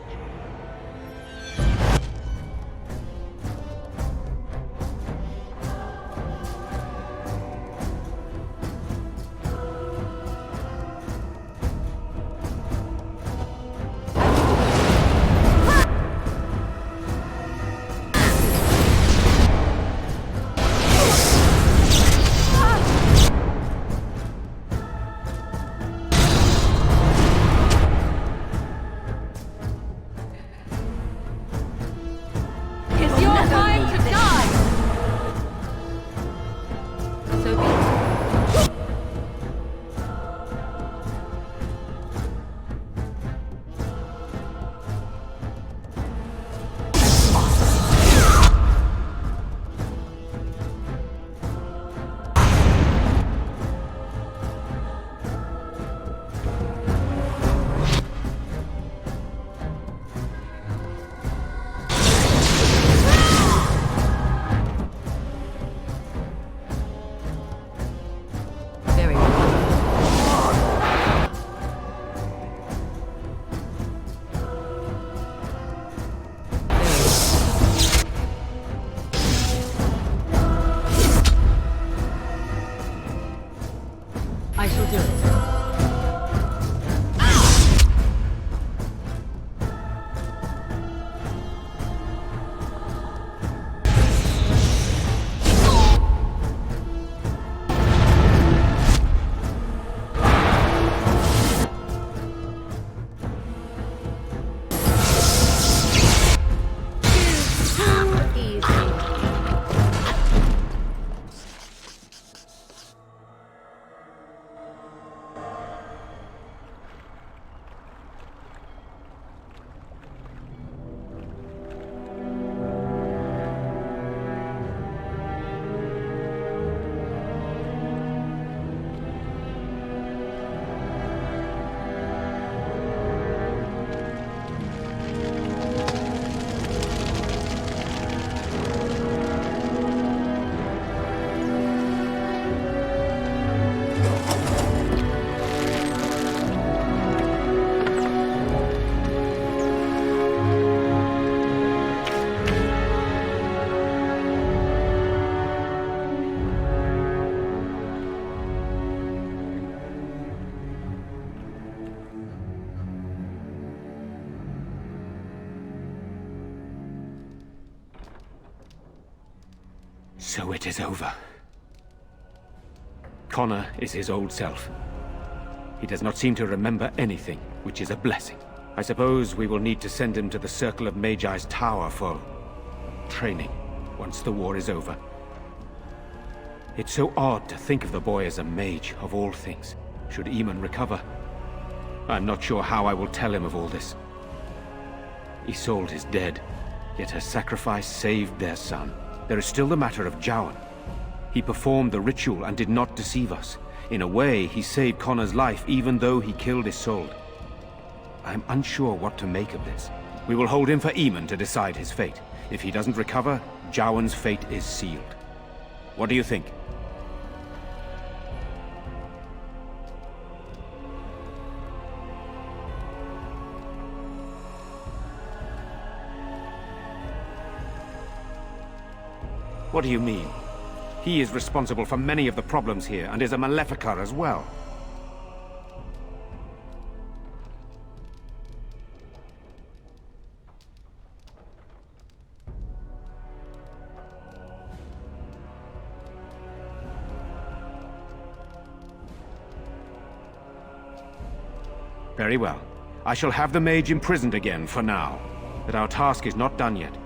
So it is over. Connor is his old self. He does not seem to remember anything, which is a blessing. I suppose we will need to send him to the Circle of Magi's tower for training, once the war is over. It's so odd to think of the boy as a mage, of all things, should Eamon recover. I'm not sure how I will tell him of all this. Isolde is dead, yet her sacrifice saved their son. There is still the matter of Jowan. He performed the ritual and did not deceive us. In a way, he saved Connor's life even though he killed Isolde. I'm unsure what to make of this. We will hold him for Eamon to decide his fate. If he doesn't recover, Jowan's fate is sealed. What do you think? What do you mean? He is responsible for many of the problems here, and is a Maleficar as well. Very well. I shall have the mage imprisoned again for now. But our task is not done yet.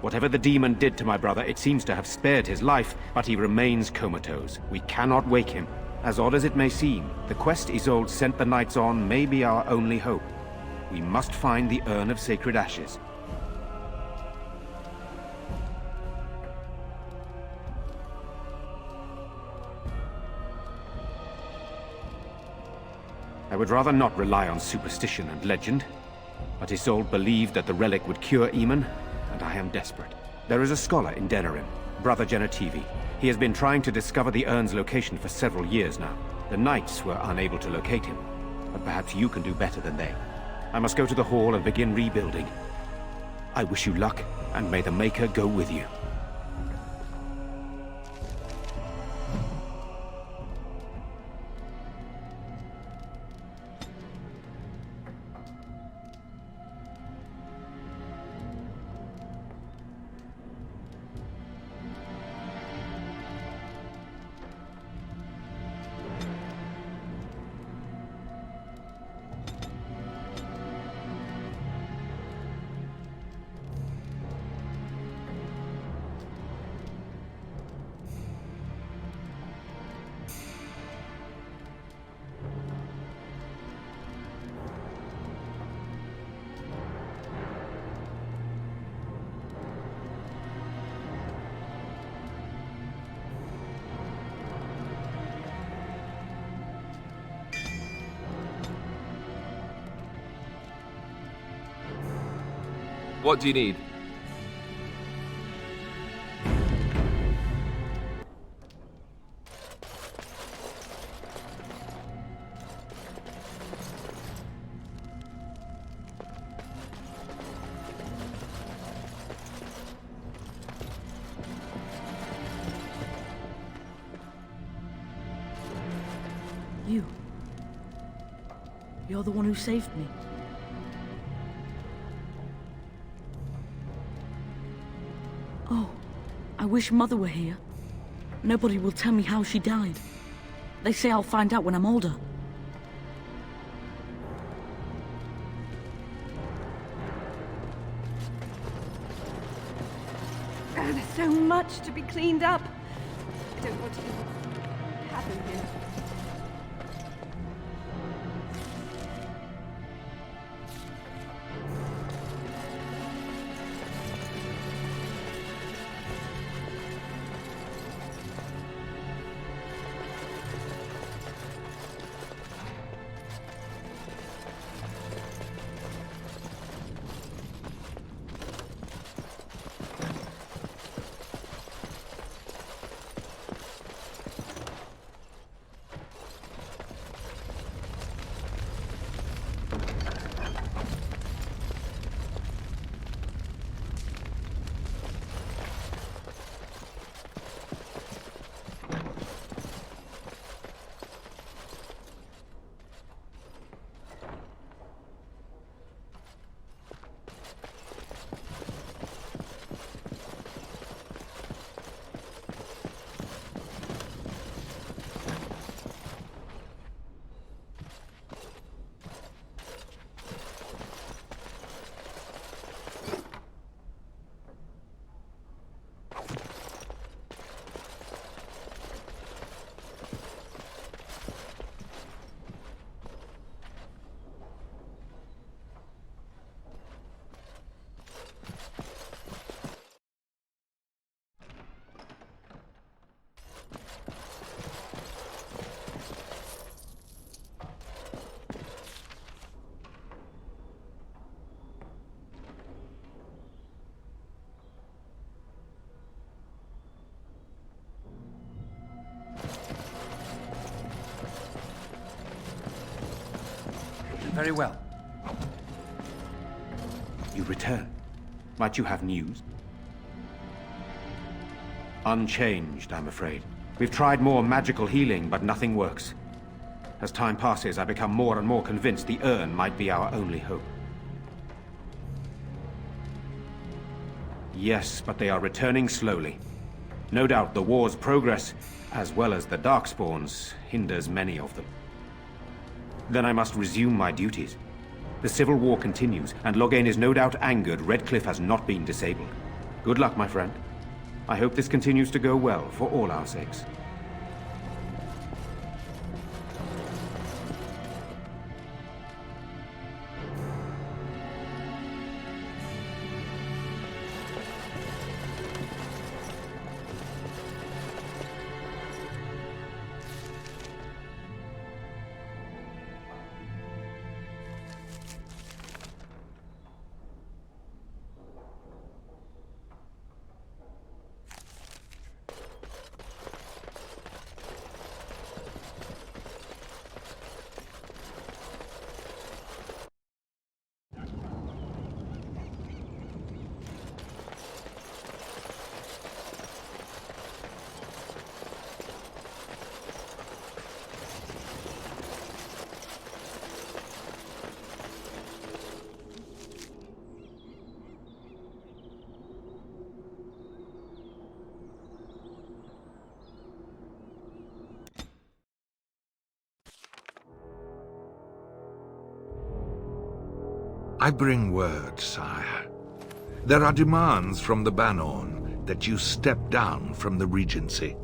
Whatever the demon did to my brother, it seems to have spared his life, but he remains comatose. We cannot wake him. As odd as it may seem, the quest Isolde sent the knights on may be our only hope. We must find the Urn of Sacred Ashes. I would rather not rely on superstition and legend, but Isolde believed that the relic would cure Eamon, and I am desperate. There is a scholar in Denerim, Brother Genetivi. He has been trying to discover the urn's location for several years now. The knights were unable to locate him, but perhaps you can do better than they. I must go to the hall and begin rebuilding. I wish you luck, and may the Maker go with you. What do you need? You're the one who saved me. Oh, I wish Mother were here. Nobody will tell me how she died. They say I'll find out when I'm older. There's so much to be cleaned up. I don't want to happen here. Very well. You return. Might you have news? Unchanged, I'm afraid. We've tried more magical healing, but nothing works. As time passes, I become more and more convinced the urn might be our only hope. Yes, but they are returning slowly. No doubt the war's progress, as well as the Darkspawns, hinders many of them. Then I must resume my duties. The civil war continues, and Loghain is no doubt angered Redcliffe has not been disabled. Good luck, my friend. I hope this continues to go well for all our sakes. I bring word, sire. There are demands from the Bannorn that you step down from the Regency.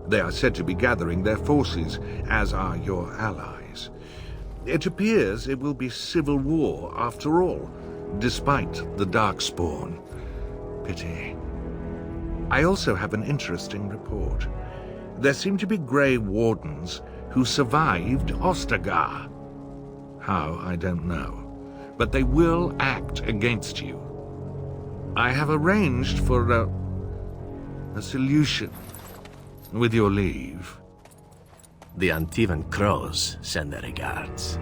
They are said to be gathering their forces, as are your allies. It appears it will be civil war after all, despite the Darkspawn. Pity. I also have an interesting report. There seem to be Grey Wardens who survived Ostagar. How, I don't know. But they will act against you. I have arranged for a solution, with your leave. The Antivan Crows send their regards.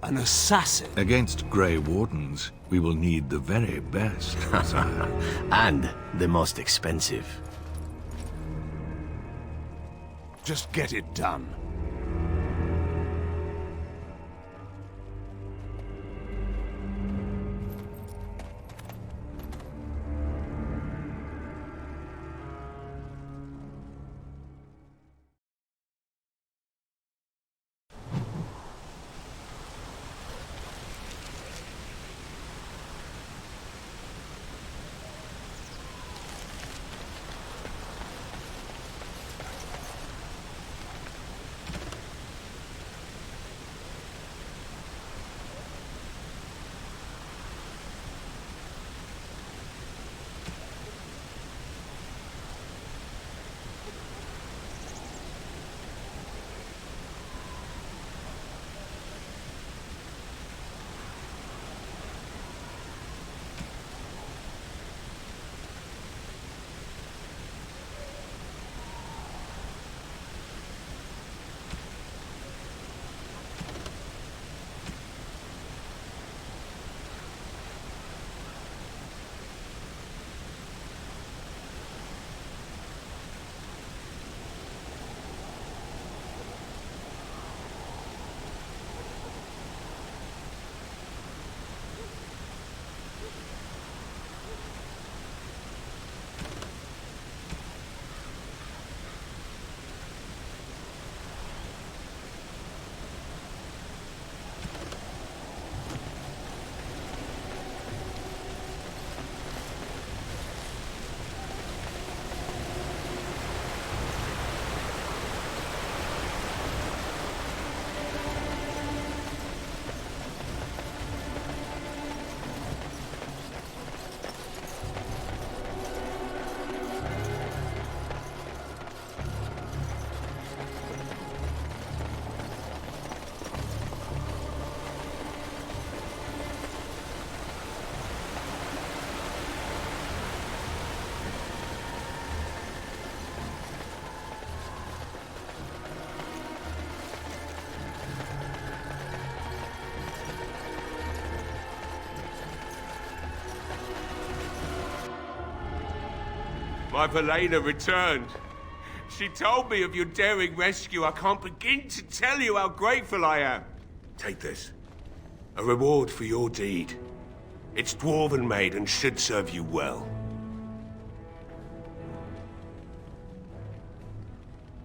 An assassin? Against Grey Wardens, we will need the very best, sire. And the most expensive. Just get it done. My Velena returned. She told me of your daring rescue. I can't begin to tell you how grateful I am. Take this. A reward for your deed. It's dwarven made and should serve you well.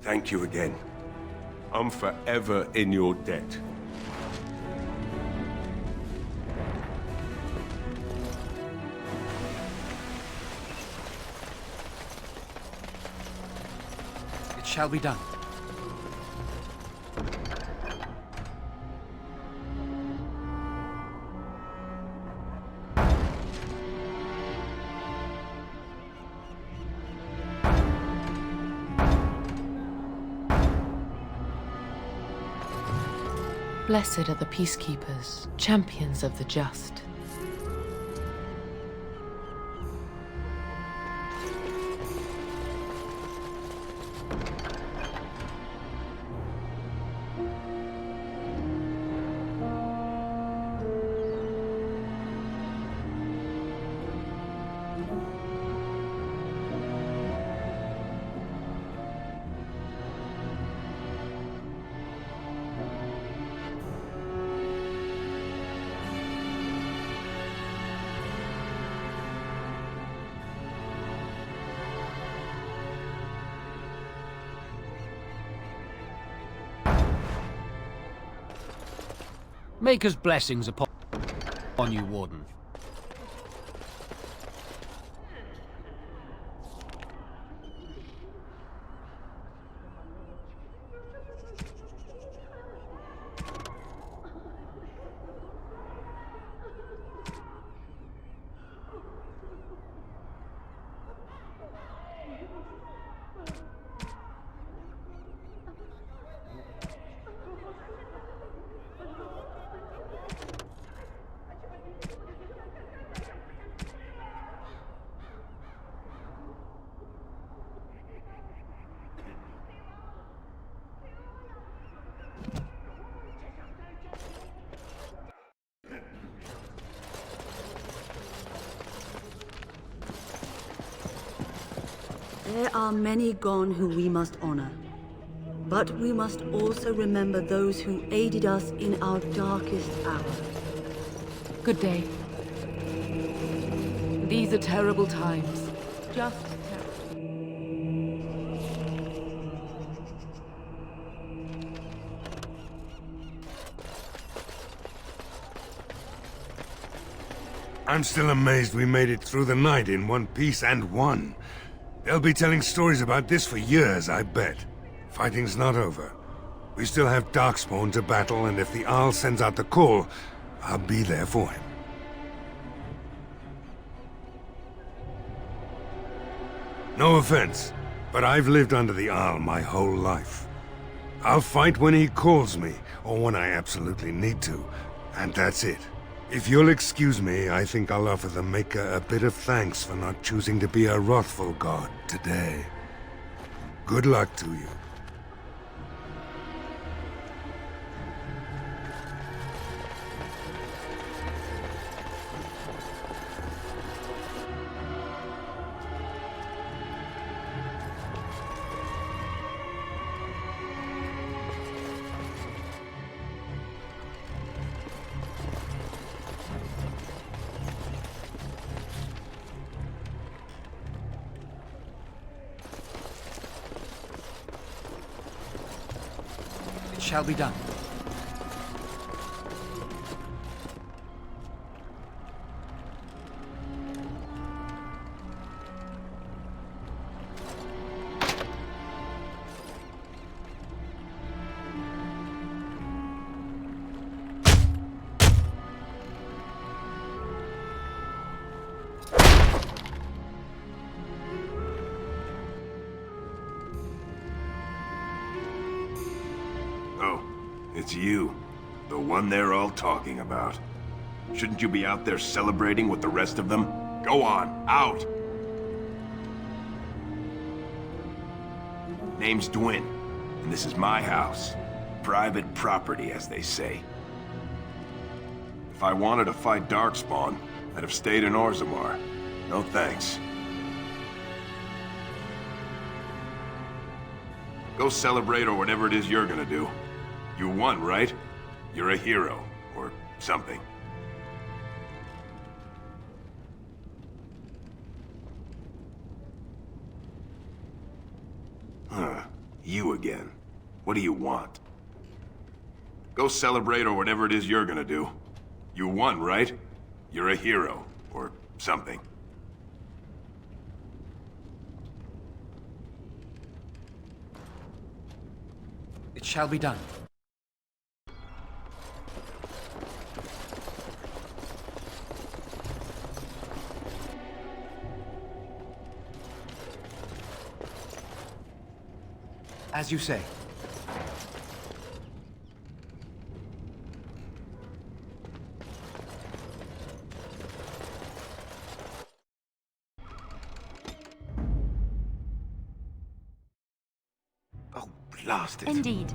Thank you again. I'm forever in your debt. It shall be done. Blessed are the peacekeepers, champions of the just. Maker's blessings upon you, Warden. There are many gone who we must honor. But we must also remember those who aided us in our darkest hour. Good day. These are terrible times. Just terrible. I'm still amazed we made it through the night in one piece and won. They'll be telling stories about this for years, I bet. Fighting's not over. We still have Darkspawn to battle, and if the Arl sends out the call, I'll be there for him. No offense, but I've lived under the Arl my whole life. I'll fight when he calls me, or when I absolutely need to, and that's it. If you'll excuse me, I think I'll offer the Maker a bit of thanks for not choosing to be a wrathful god today. Good luck to you. Shall be done. It's you. The one they're all talking about. Shouldn't you be out there celebrating with the rest of them? Go on, out! Name's Dwyn, and this is my house. Private property, as they say. If I wanted to fight Darkspawn, I'd have stayed in Orzammar. No thanks. Go celebrate or whatever it is you're gonna do. You won, right? You're a hero, or something. Huh. You again. What do you want? Go celebrate or whatever it is you're gonna do. You won, right? You're a hero, or something. It shall be done. As you say. Oh, blast it. Indeed.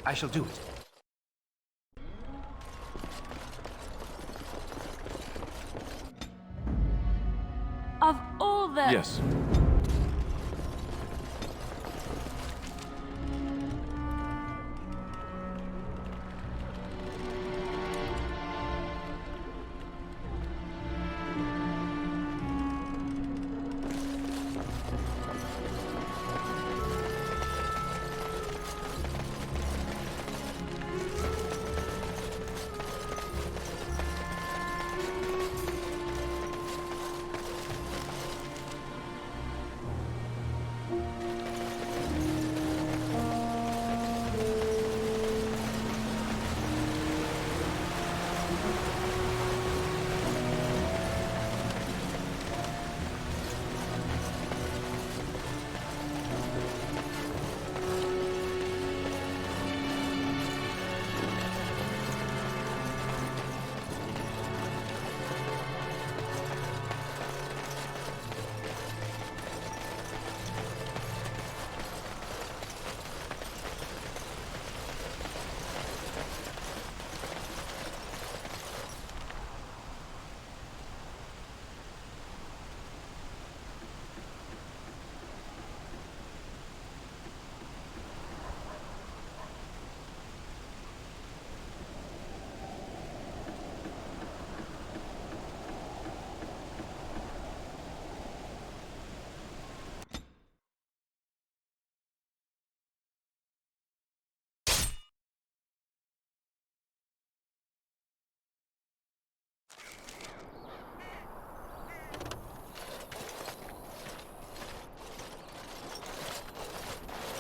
I shall do it. Of all the... Yes.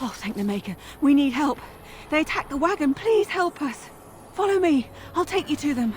Oh, thank the Maker. We need help. They attacked the wagon. Please help us. Follow me. I'll take you to them.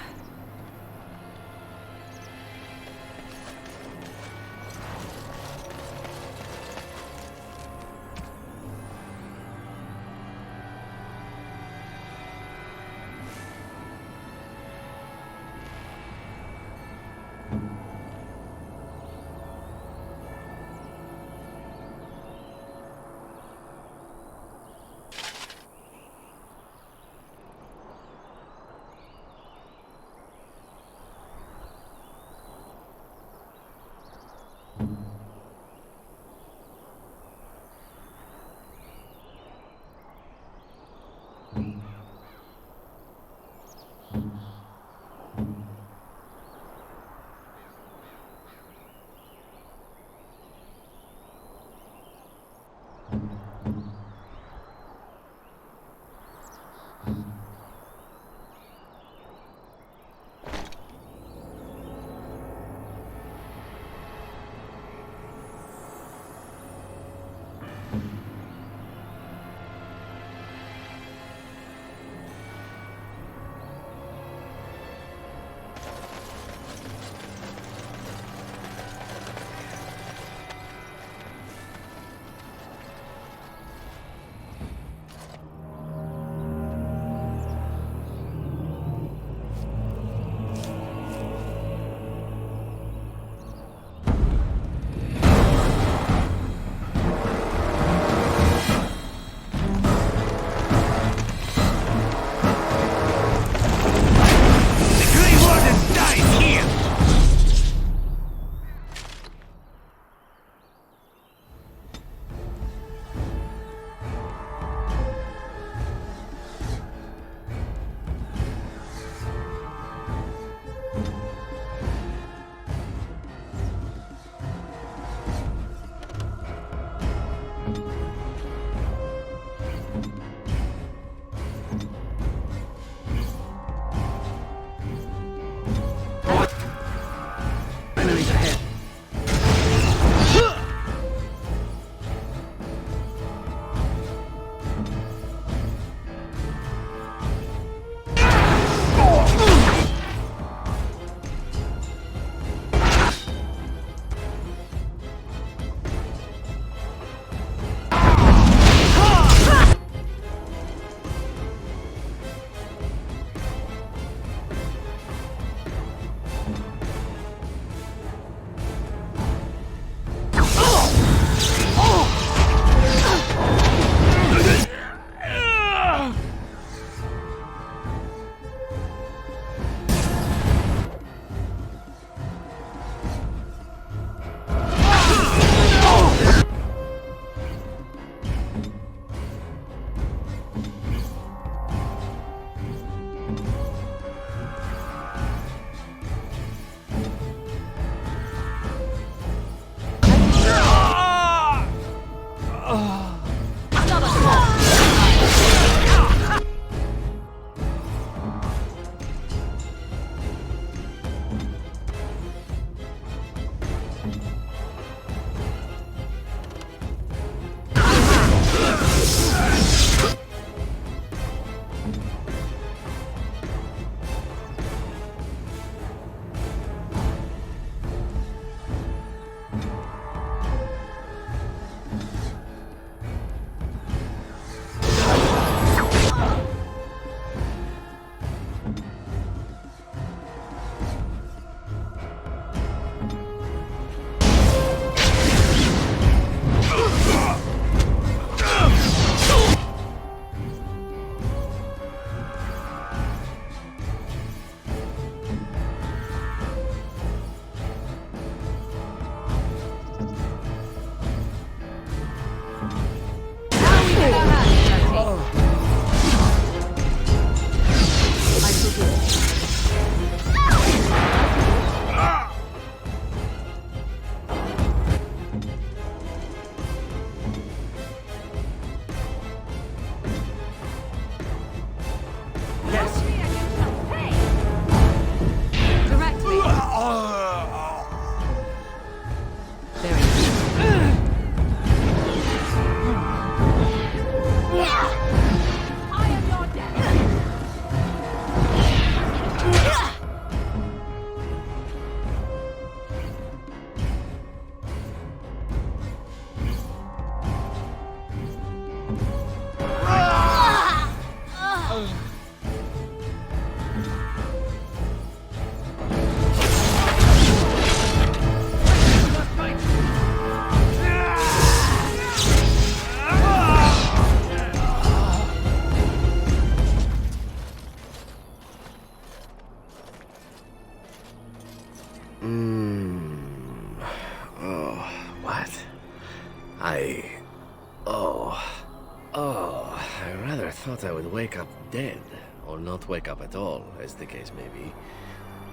I rather thought I would wake up dead, or not wake up at all, as the case may be.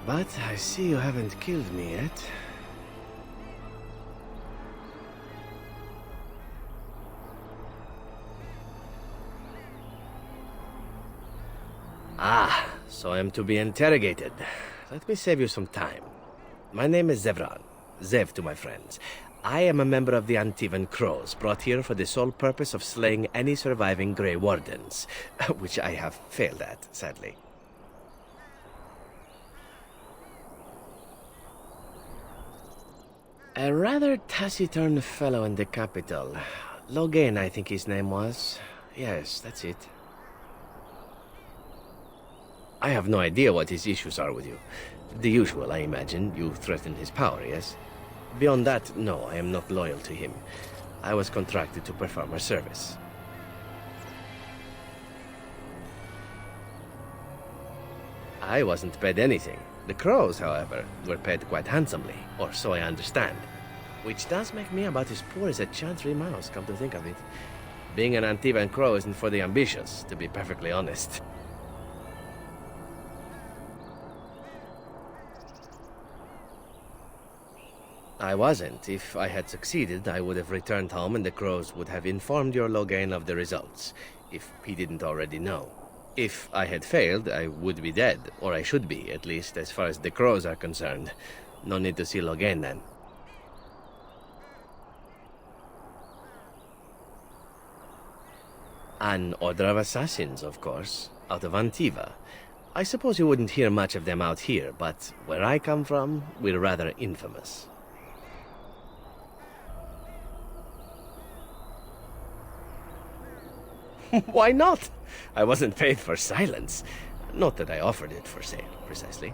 But I see you haven't killed me yet. Ah, so I am to be interrogated. Let me save you some time. My name is Zevran. Zev to my friends. I am a member of the Antivan Crows, brought here for the sole purpose of slaying any surviving Grey Wardens, which I have failed at, sadly. A rather taciturn fellow in the capital. Logain, I think his name was. Yes, that's it. I have no idea what his issues are with you. The usual, I imagine. You threatened his power, yes? Beyond that, no, I am not loyal to him. I was contracted to perform a service. I wasn't paid anything. The Crows, however, were paid quite handsomely, or so I understand. Which does make me about as poor as a Chantry mouse, come to think of it. Being an Antivan Crow isn't for the ambitious, to be perfectly honest. I wasn't. If I had succeeded, I would have returned home and the Crows would have informed your Logain of the results, if he didn't already know. If I had failed, I would be dead, or I should be, at least as far as the Crows are concerned. No need to see Logain then. An order of assassins, of course, out of Antiva. I suppose you wouldn't hear much of them out here, but where I come from, we're rather infamous. Why not? I wasn't paid for silence. Not that I offered it for sale, precisely.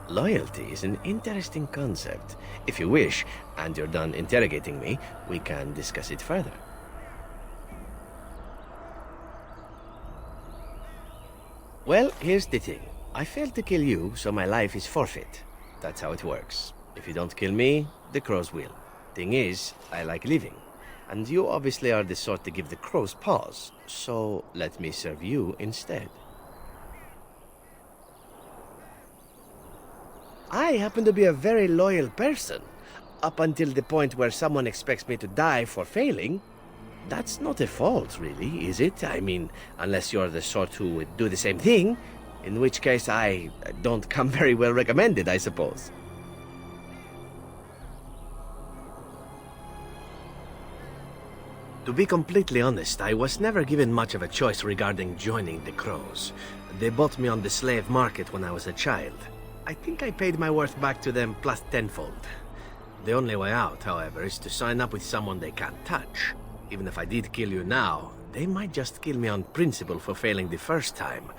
Loyalty is an interesting concept. If you wish, and you're done interrogating me, we can discuss it further. Well, here's the thing. I failed to kill you, so my life is forfeit. That's how it works. If you don't kill me, the Crows will. Thing is, I like living. And you obviously are the sort to give the crows pause. So let me serve you instead. I happen to be a very loyal person. Up until the point where someone expects me to die for failing. That's not a fault, really, is it? I mean, unless you're the sort who would do the same thing. In which case, I don't come very well recommended, I suppose. To be completely honest, I was never given much of a choice regarding joining the Crows. They bought me on the slave market when I was a child. I think I paid my worth back to them plus tenfold. The only way out, however, is to sign up with someone they can't touch. Even if I did kill you now, they might just kill me on principle for failing the first time.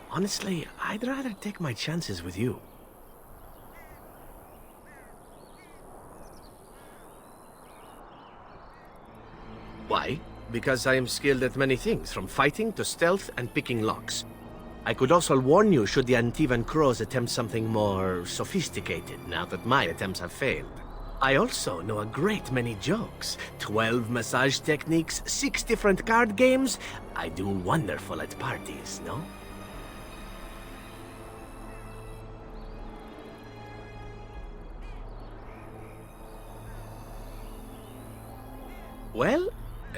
Honestly, I'd rather take my chances with you. Why? Because I am skilled at many things, from fighting to stealth and picking locks. I could also warn you should the Antivan Crows attempt something more sophisticated, now that my attempts have failed. I also know a great many jokes. 12 massage techniques, 6 different card games. I do wonderful at parties, no? Well,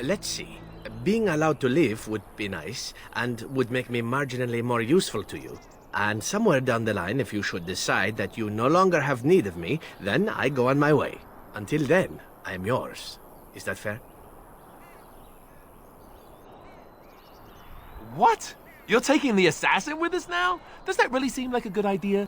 let's see. Being allowed to live would be nice, and would make me marginally more useful to you. And somewhere down the line, if you should decide that you no longer have need of me, then I go on my way. Until then, I am yours. Is that fair? What? You're taking the assassin with us now? Does that really seem like a good idea?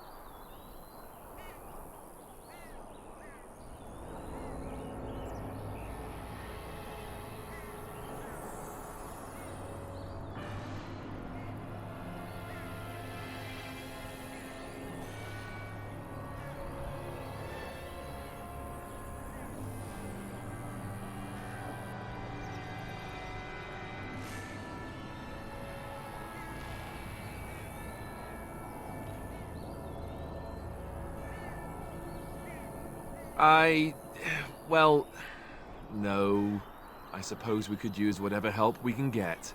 Well, no. I suppose we could use whatever help we can get.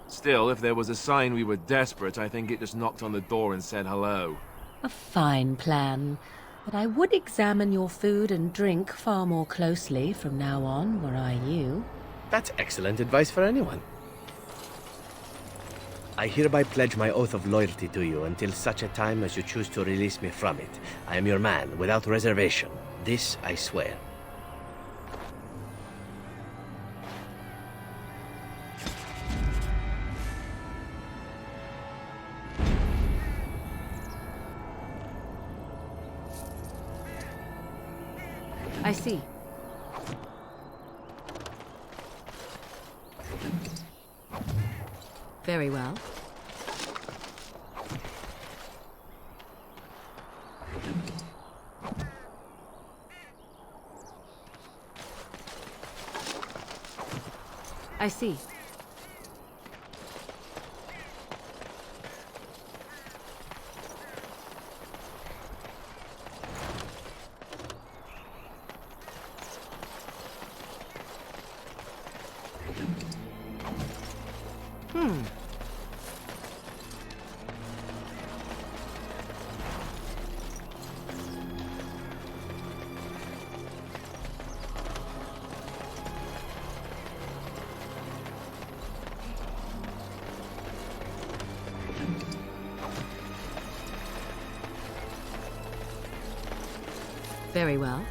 Still, if there was a sign we were desperate, I think it just knocked on the door and said hello. A fine plan. But I would examine your food and drink far more closely from now on, were I you. That's excellent advice for anyone. I hereby pledge my oath of loyalty to you until such a time as you choose to release me from it. I am your man, without reservation. This I swear. I see. Very well. I see. Very well.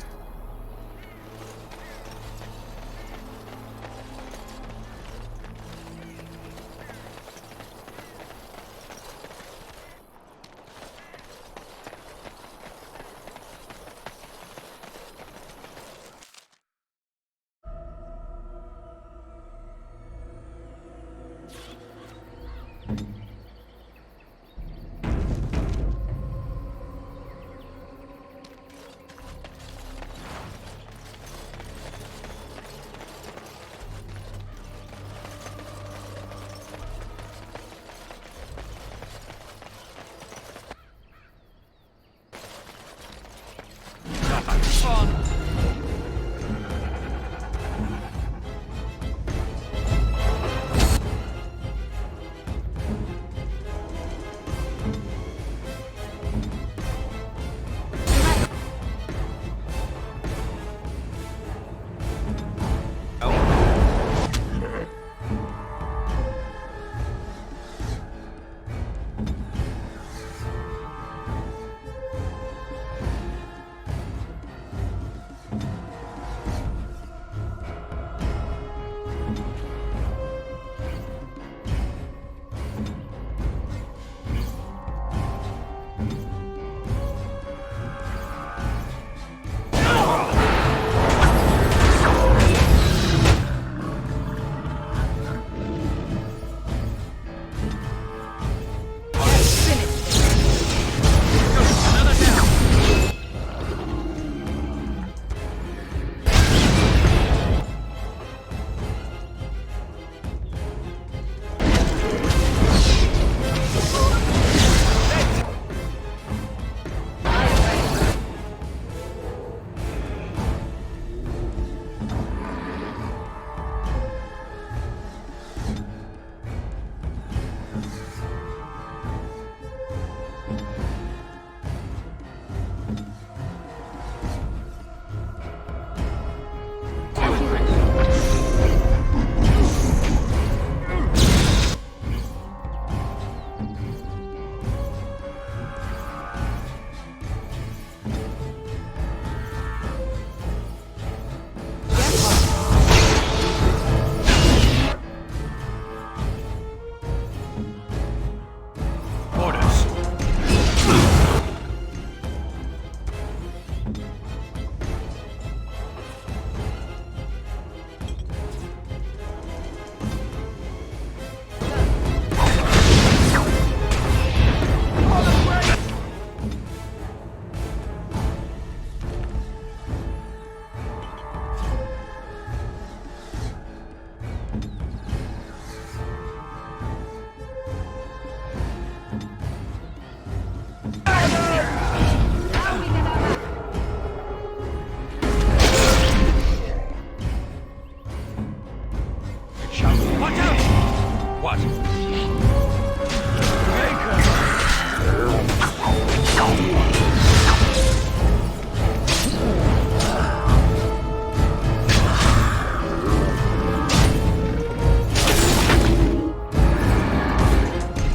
What?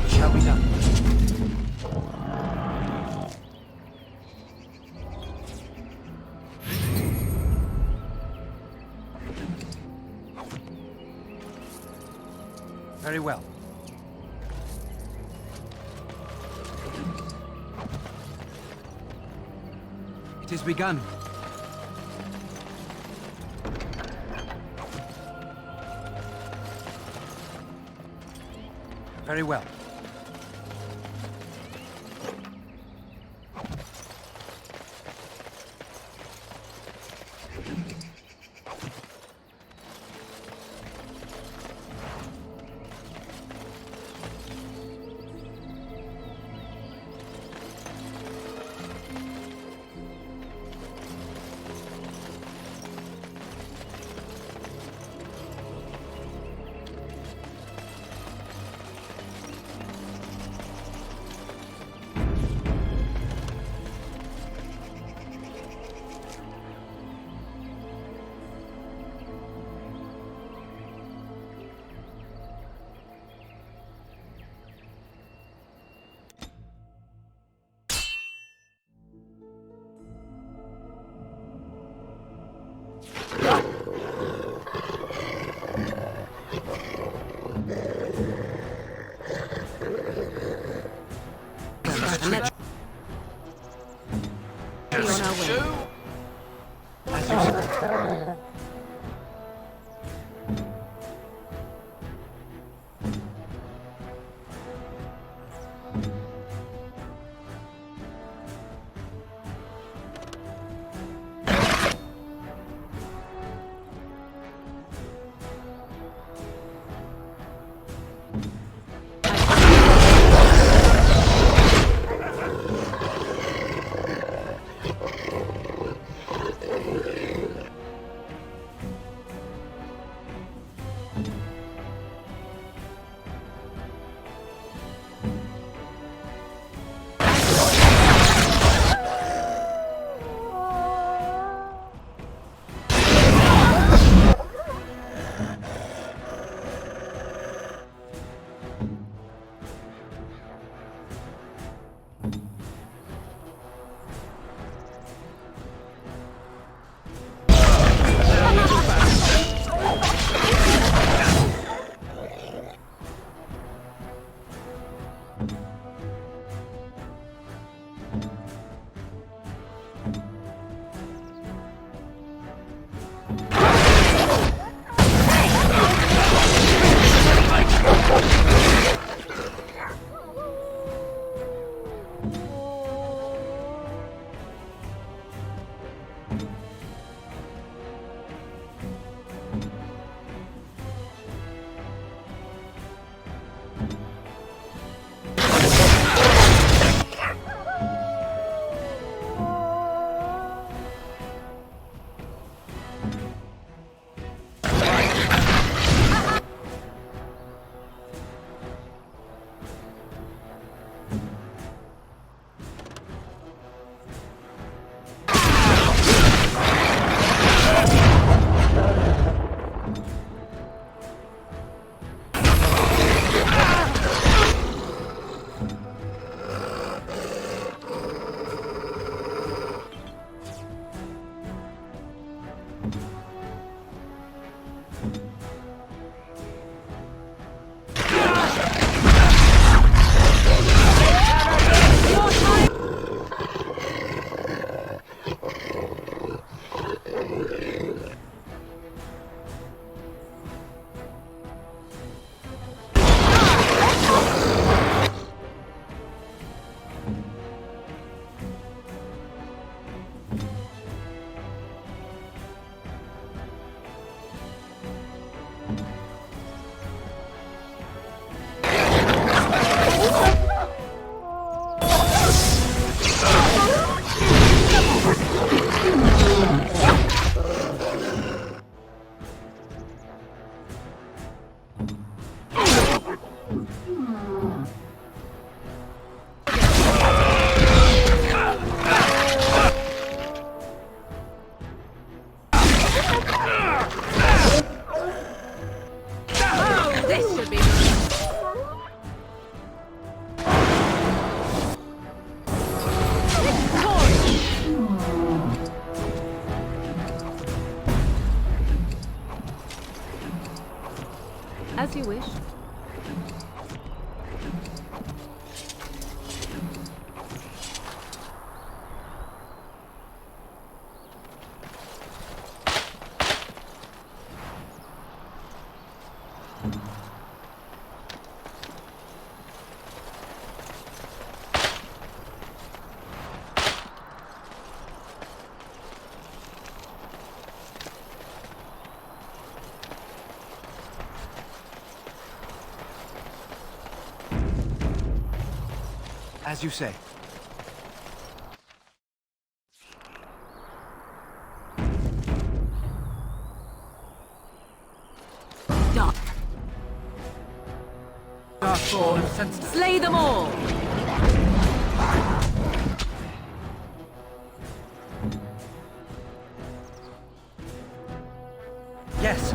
Shall be done. Very well. It is begun. Very well. As you wish. As you say. Slay them all! Yes.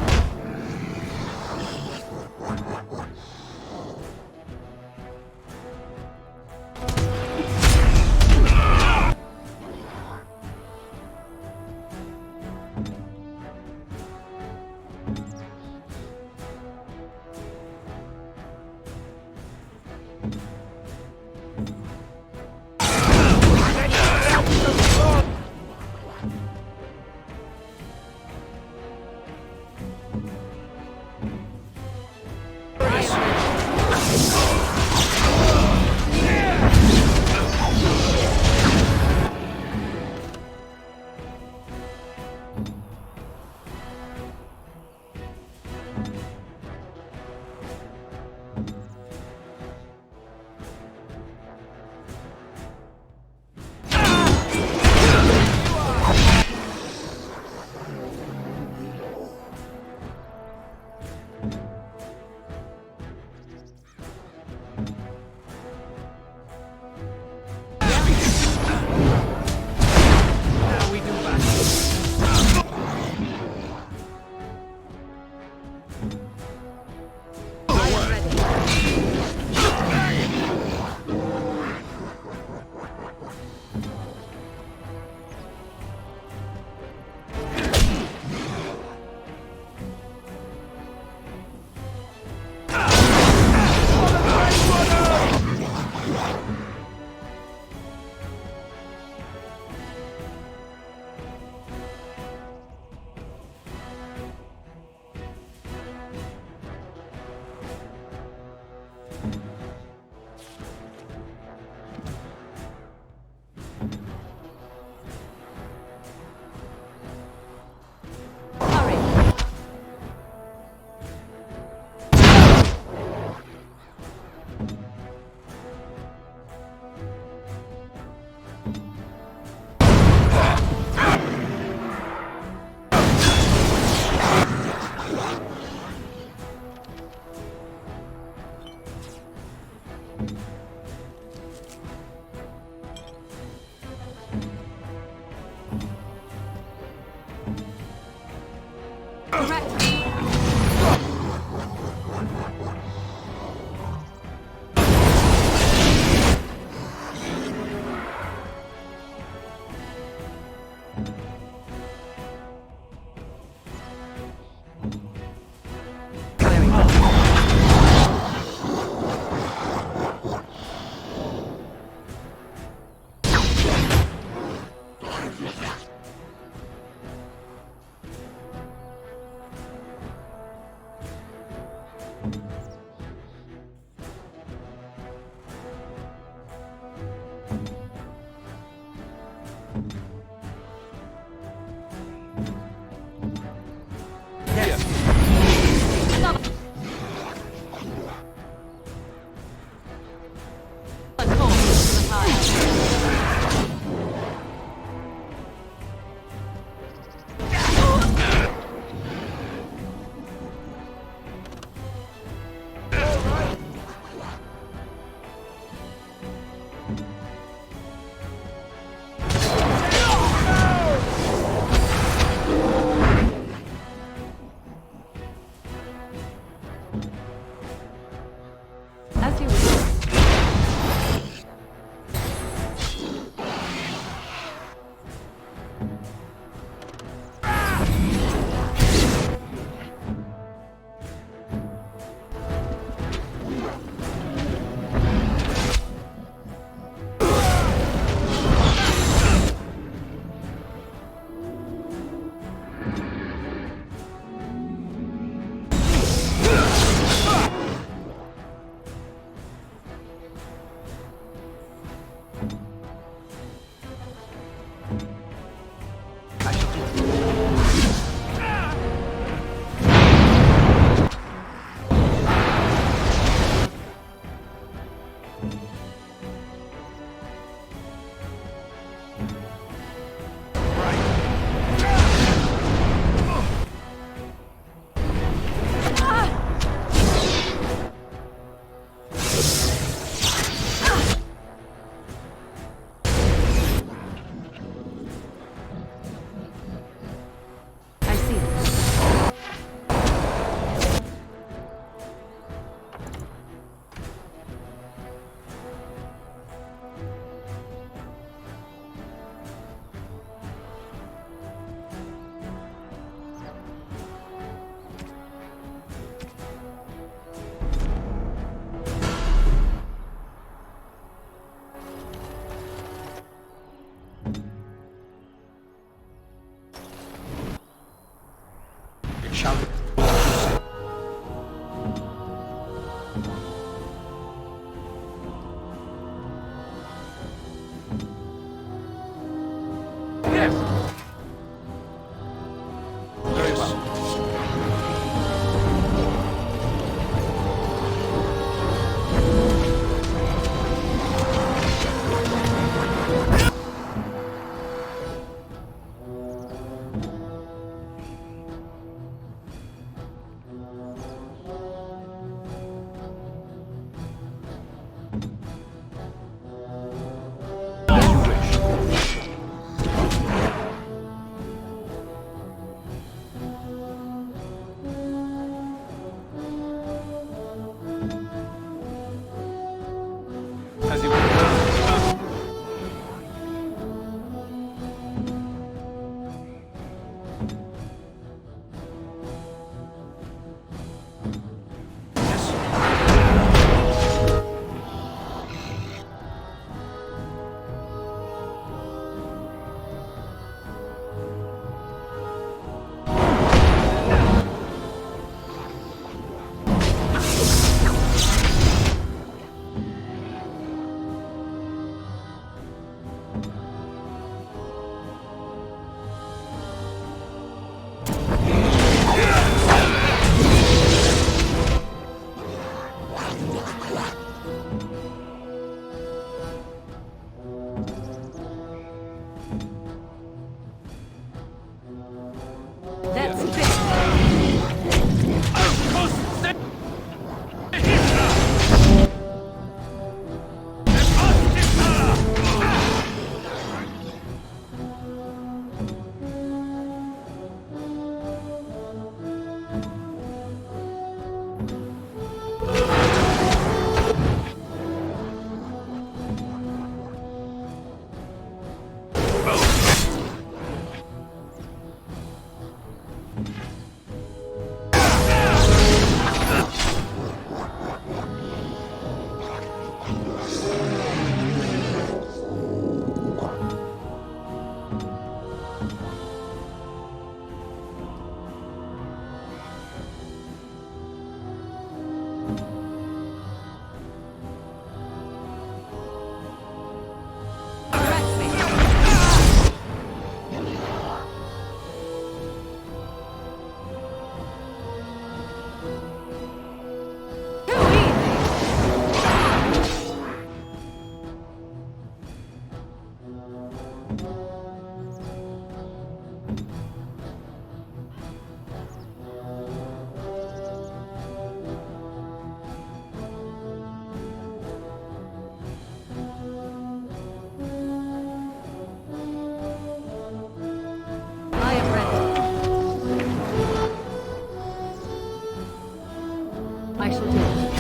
I shall do it.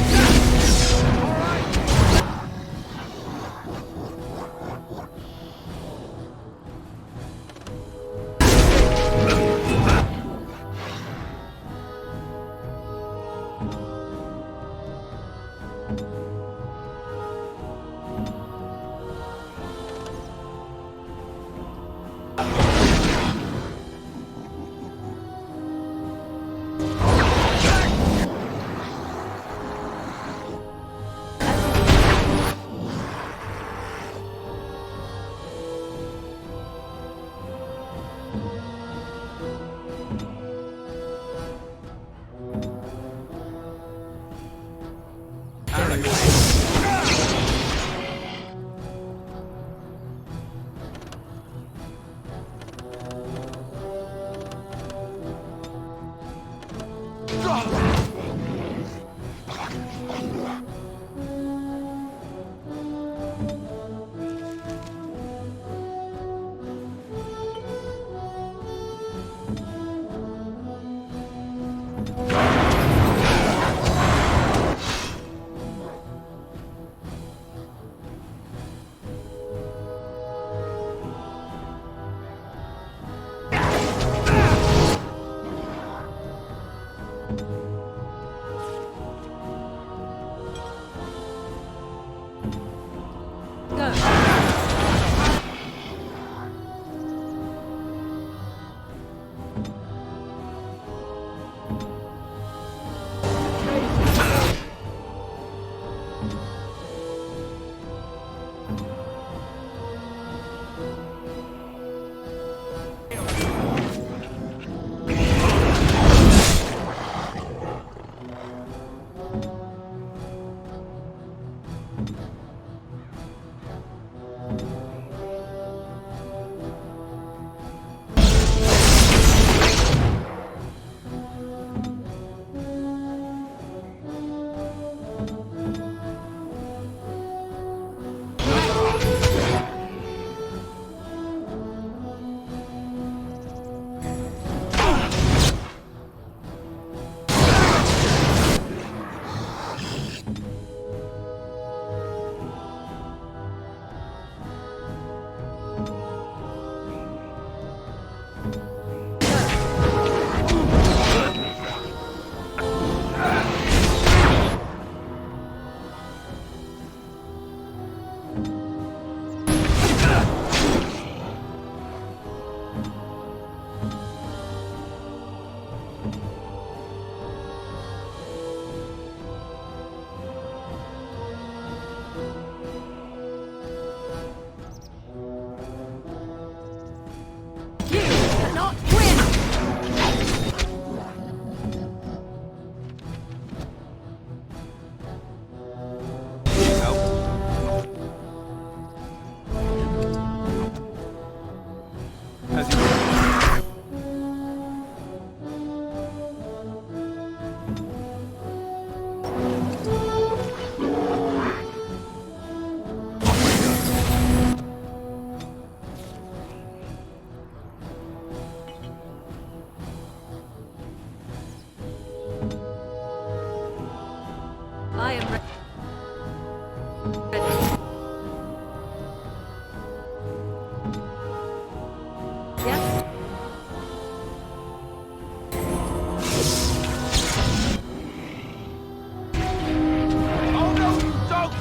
I am ready. Yes? Oh no, you don't!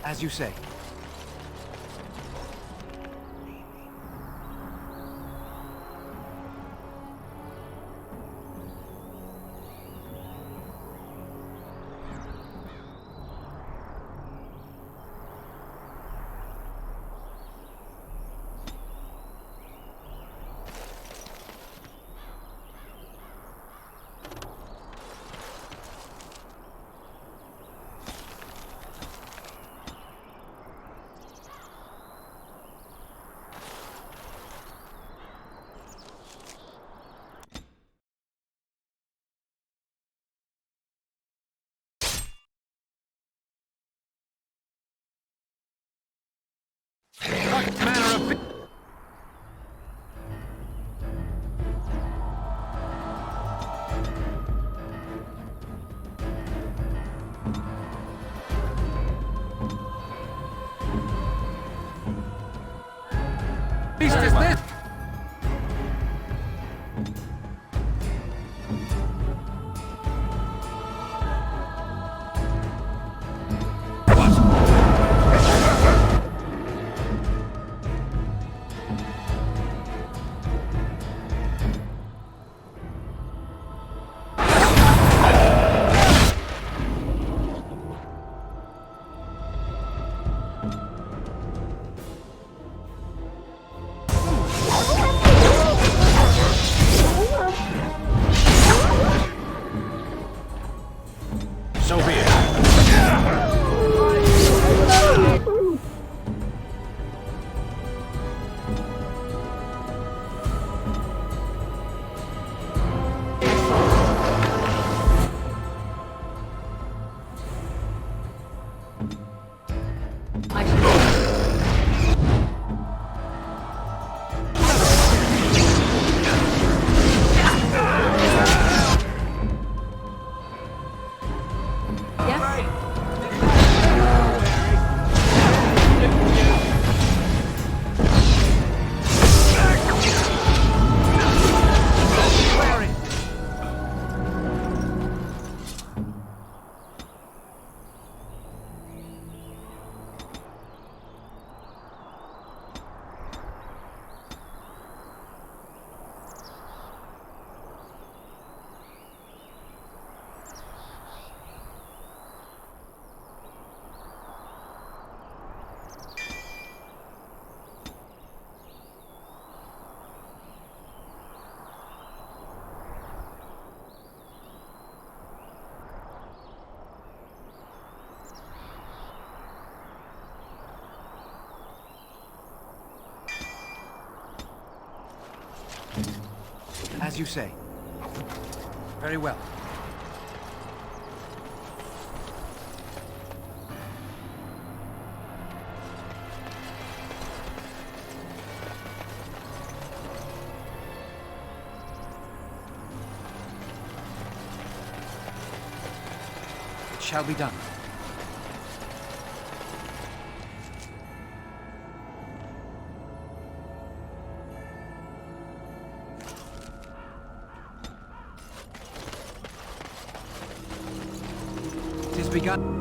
As you say. beast is this? As you say. Very well. It shall be done. It is begun.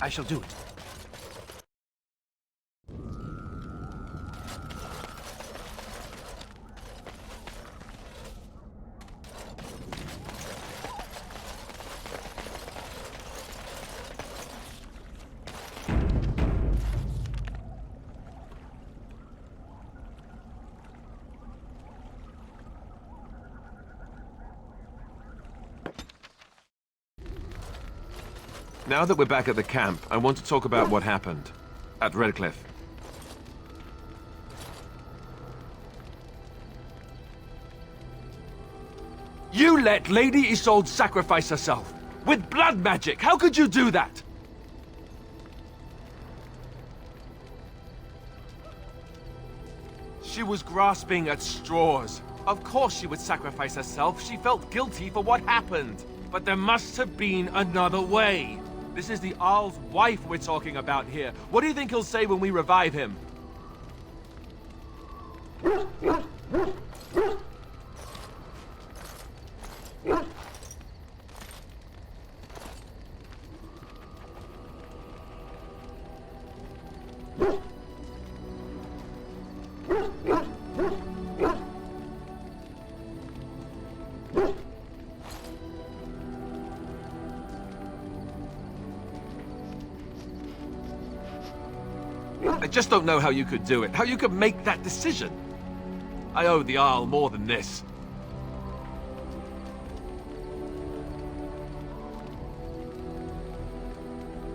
I shall do it. Now that we're back at the camp, I want to talk about what happened at Redcliffe. You let Lady Isolde sacrifice herself with blood magic. How could you do that? She was grasping at straws. Of course she would sacrifice herself. She felt guilty for what happened. But there must have been another way. This is the Arl's wife we're talking about here. What do you think he'll say when we revive him? I just don't know how you could do it, how you could make that decision. I owe the Arl more than this.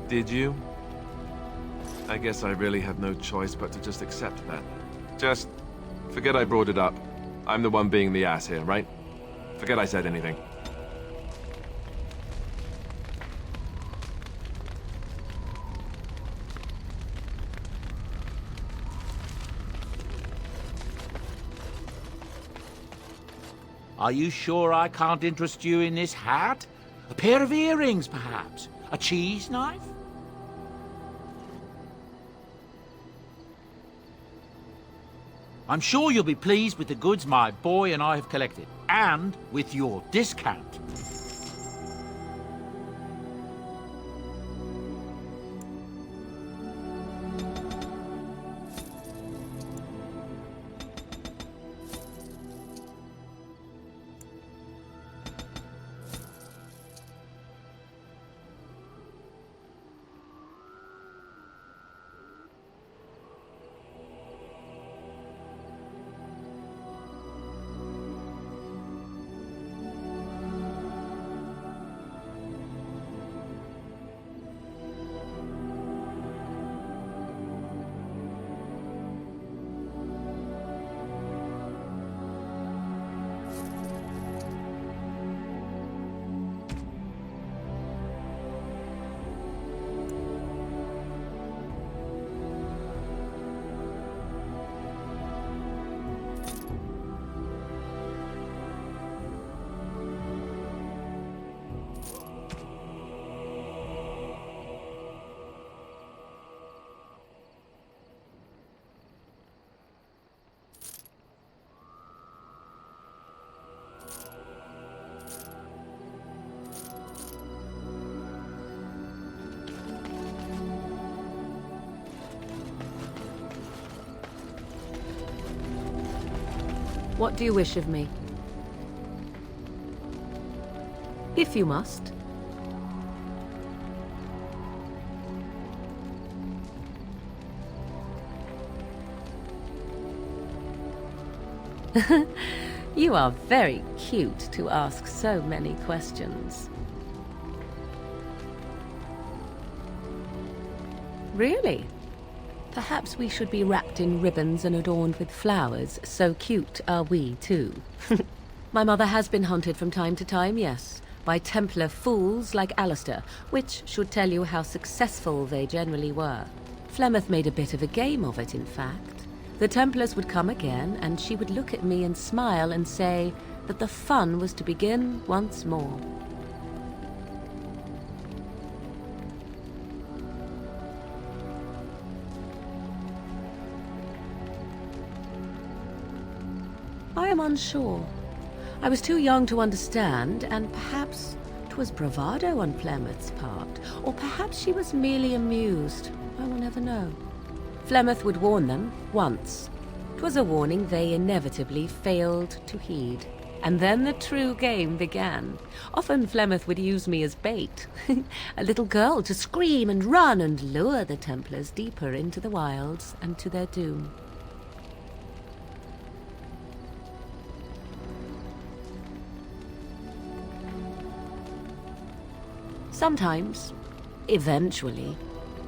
Did you? I guess I really have no choice but to just accept that. Just forget I brought it up. I'm the one being the ass here, right? Forget I said anything. Are you sure I can't interest you in this hat? A pair of earrings, perhaps? A cheese knife? I'm sure you'll be pleased with the goods my boy and I have collected, and with your discount. What do you wish of me? If you must. You are very cute to ask so many questions. Really? Perhaps we should be wrapped in ribbons and adorned with flowers. So cute are we, too. My mother has been hunted from time to time, yes, by Templar fools like Alistair, which should tell you how successful they generally were. Flemeth made a bit of a game of it, in fact. The Templars would come again, and she would look at me and smile and say that the fun was to begin once more. I am unsure. I was too young to understand, and perhaps 'twas bravado on Flemeth's part, or perhaps she was merely amused. I will never know. Flemeth would warn them once. 'Twas a warning they inevitably failed to heed. And then the true game began. Often Flemeth would use me as bait, a little girl to scream and run and lure the Templars deeper into the wilds and to their doom. Sometimes, eventually.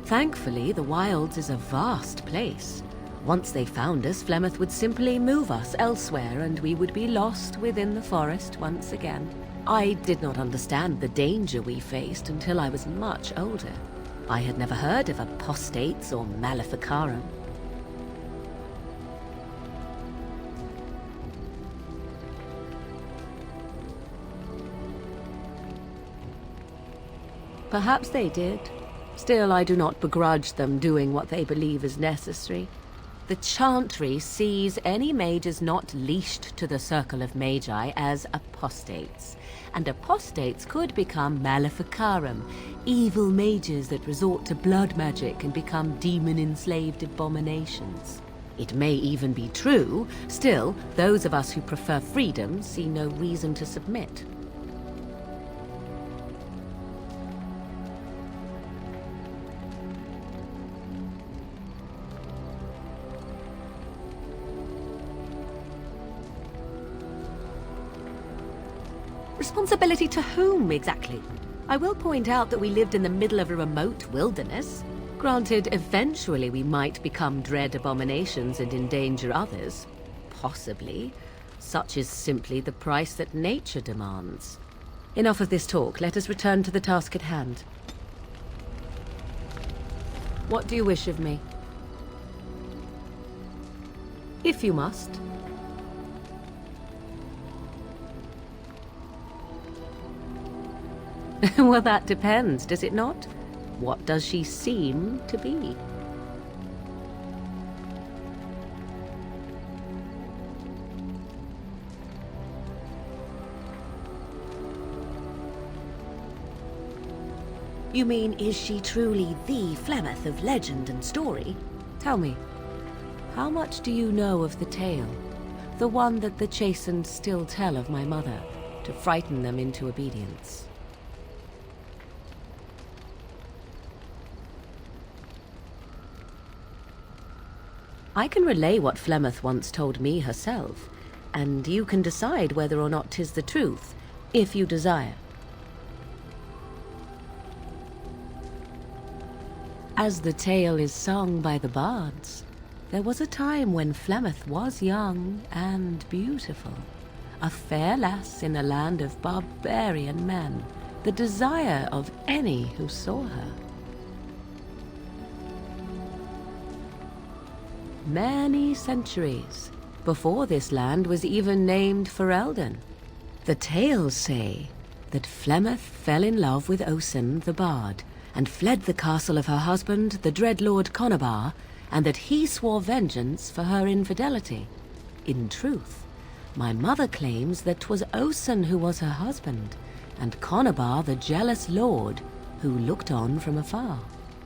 Thankfully, the wilds is a vast place. Once they found us, Flemeth would simply move us elsewhere and we would be lost within the forest once again. I did not understand the danger we faced until I was much older. I had never heard of apostates or maleficarum. Perhaps they did. Still, I do not begrudge them doing what they believe is necessary. The Chantry sees any mages not leashed to the Circle of Magi as apostates, and apostates could become maleficarum, evil mages that resort to blood magic and become demon-enslaved abominations. It may even be true. Still, those of us who prefer freedom see no reason to submit. Responsibility to whom, exactly? I will point out that we lived in the middle of a remote wilderness. Granted, eventually we might become dread abominations and endanger others. Possibly. Such is simply the price that nature demands. Enough of this talk. Let us return to the task at hand. What do you wish of me? If you must. Well, that depends, does it not? What does she seem to be? You mean, is she truly the Flemeth of legend and story? Tell me, how much do you know of the tale? The one that the Chastened still tell of my mother, to frighten them into obedience. I can relay what Flemeth once told me herself, and you can decide whether or not 'tis the truth, if you desire. As the tale is sung by the bards, there was a time when Flemeth was young and beautiful, a fair lass in a land of barbarian men, the desire of any who saw her. Many centuries before this land was even named Ferelden. The tales say that Flemeth fell in love with Osen the Bard and fled the castle of her husband, the Dreadlord Conabar, and that he swore vengeance for her infidelity. In truth, my mother claims that 'twas Osen who was her husband, and Conabar the jealous lord who looked on from afar.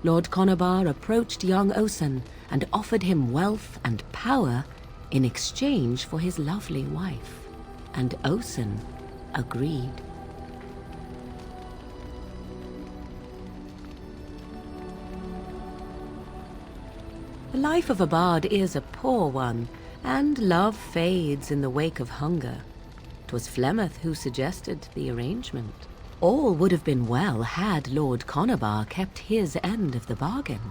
Lord Conabar approached young Osen and offered him wealth and power in exchange for his lovely wife, and Osen agreed. The life of a bard is a poor one, And love fades in the wake of hunger. 'Twas Flemeth who suggested the arrangement. All would have been well had Lord Conobar kept his end of the bargain.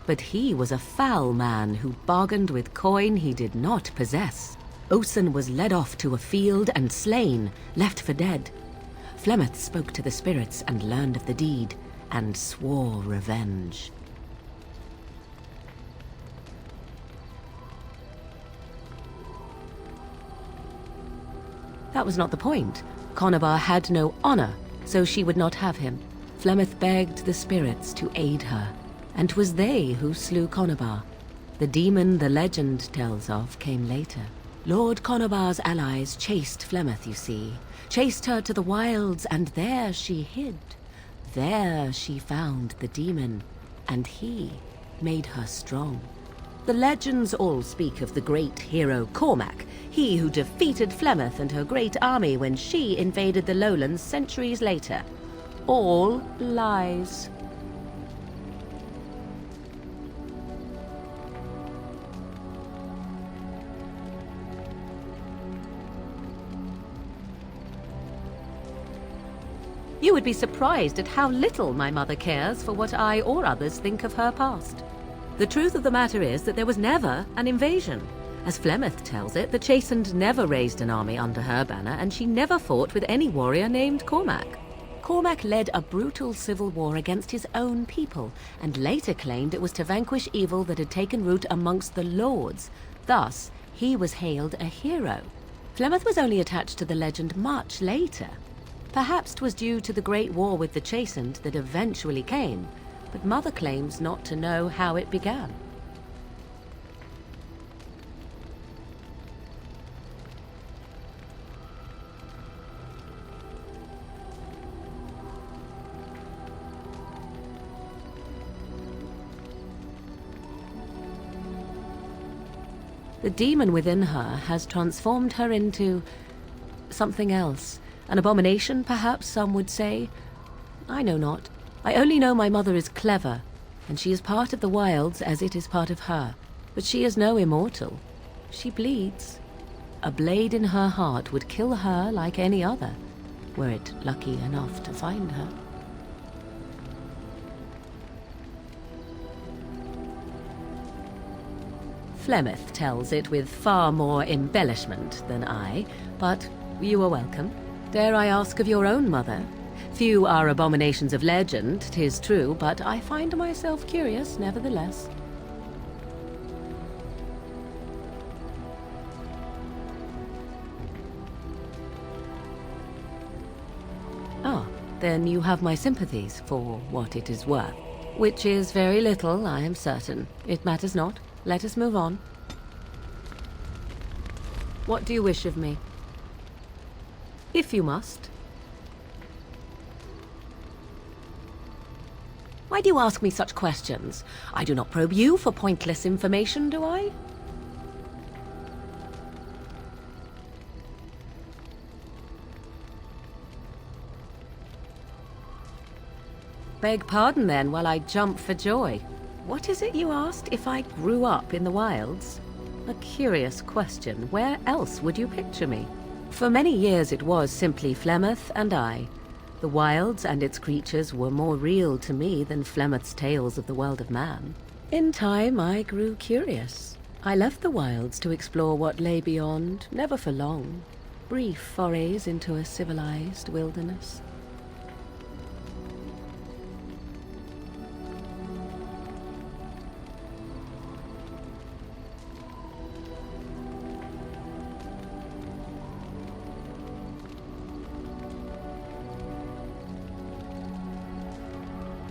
But he was a foul man who bargained with coin he did not possess. Osen was led off to a field and slain, left for dead. Flemeth spoke to the spirits and learned of the deed, and swore revenge. That was not the point. Conobar had no honor, so she would not have him. Flemeth begged the spirits to aid her, and 'twas they who slew Conobar. The demon the legend tells of came later. Lord Conobar's allies chased Flemeth, you see. Chased her to the wilds, and there she hid. There she found the demon, and he made her strong. The legends all speak of the great hero Cormac, he who defeated Flemeth and her great army when she invaded the lowlands centuries later. All lies. You would be surprised at how little my mother cares for what I or others think of her past. The truth of the matter is that there was never an invasion. As Flemeth tells it, the Chastened never raised an army under her banner, and she never fought with any warrior named Cormac. Cormac led a brutal civil war against his own people, and later claimed it was to vanquish evil that had taken root amongst the lords. Thus, he was hailed a hero. Flemeth was only attached to the legend much later. Perhaps 'twas due to the great war with the Chastened that eventually came, but Mother claims not to know how it began. The demon within her has transformed her into something else. An abomination, perhaps some would say. I know not. I only know my mother is clever, and she is part of the wilds as it is part of her. But she is no immortal. She bleeds. A blade in her heart would kill her like any other, were it lucky enough to find her. Flemeth tells it with far more embellishment than I, but you are welcome. Dare I ask of your own mother? Few are abominations of legend, 'tis true, but I find myself curious nevertheless. Ah, then you have my sympathies for what it is worth. Which is very little, I am certain. It matters not. Let us move on. What do you wish of me? If you must. Why do you ask me such questions? I do not probe you for pointless information, do I? Beg pardon then while I jump for joy. What is it you asked if I grew up in the wilds? A curious question. Where else would you picture me? For many years it was simply Flemeth and I. The wilds and its creatures were more real to me than Flemeth's tales of the world of man. In time I grew curious. I left the wilds to explore what lay beyond, never for long. Brief forays into a civilized wilderness.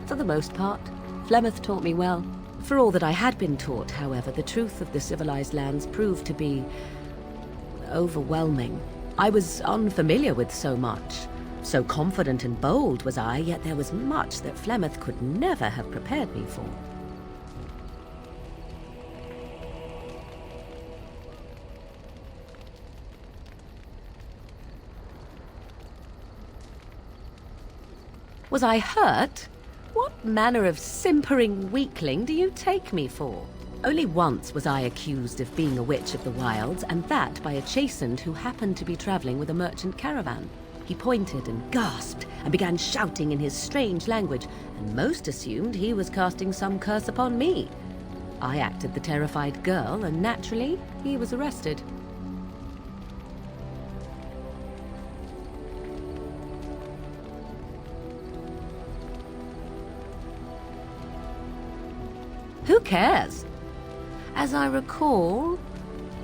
For the most part, Flemeth taught me well. For all that I had been taught, however, the truth of the civilized lands proved to be overwhelming. I was unfamiliar with so much. So confident and bold was I, yet there was much that Flemeth could never have prepared me for. Was I hurt? What manner of simpering weakling do you take me for? Only once was I accused of being a witch of the wilds, and that by a chastened who happened to be traveling with a merchant caravan. He pointed and gasped and began shouting in his strange language, and most assumed he was casting some curse upon me. I acted the terrified girl, and naturally, he was arrested. Who cares? As I recall,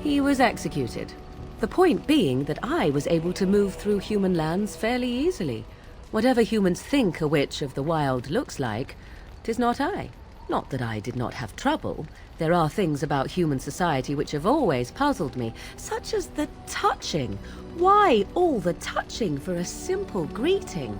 he was executed. The point being that I was able to move through human lands fairly easily. Whatever humans think a witch of the wild looks like, 'tis not I. Not that I did not have trouble. There are things about human society which have always puzzled me, such as the touching. Why all the touching for a simple greeting?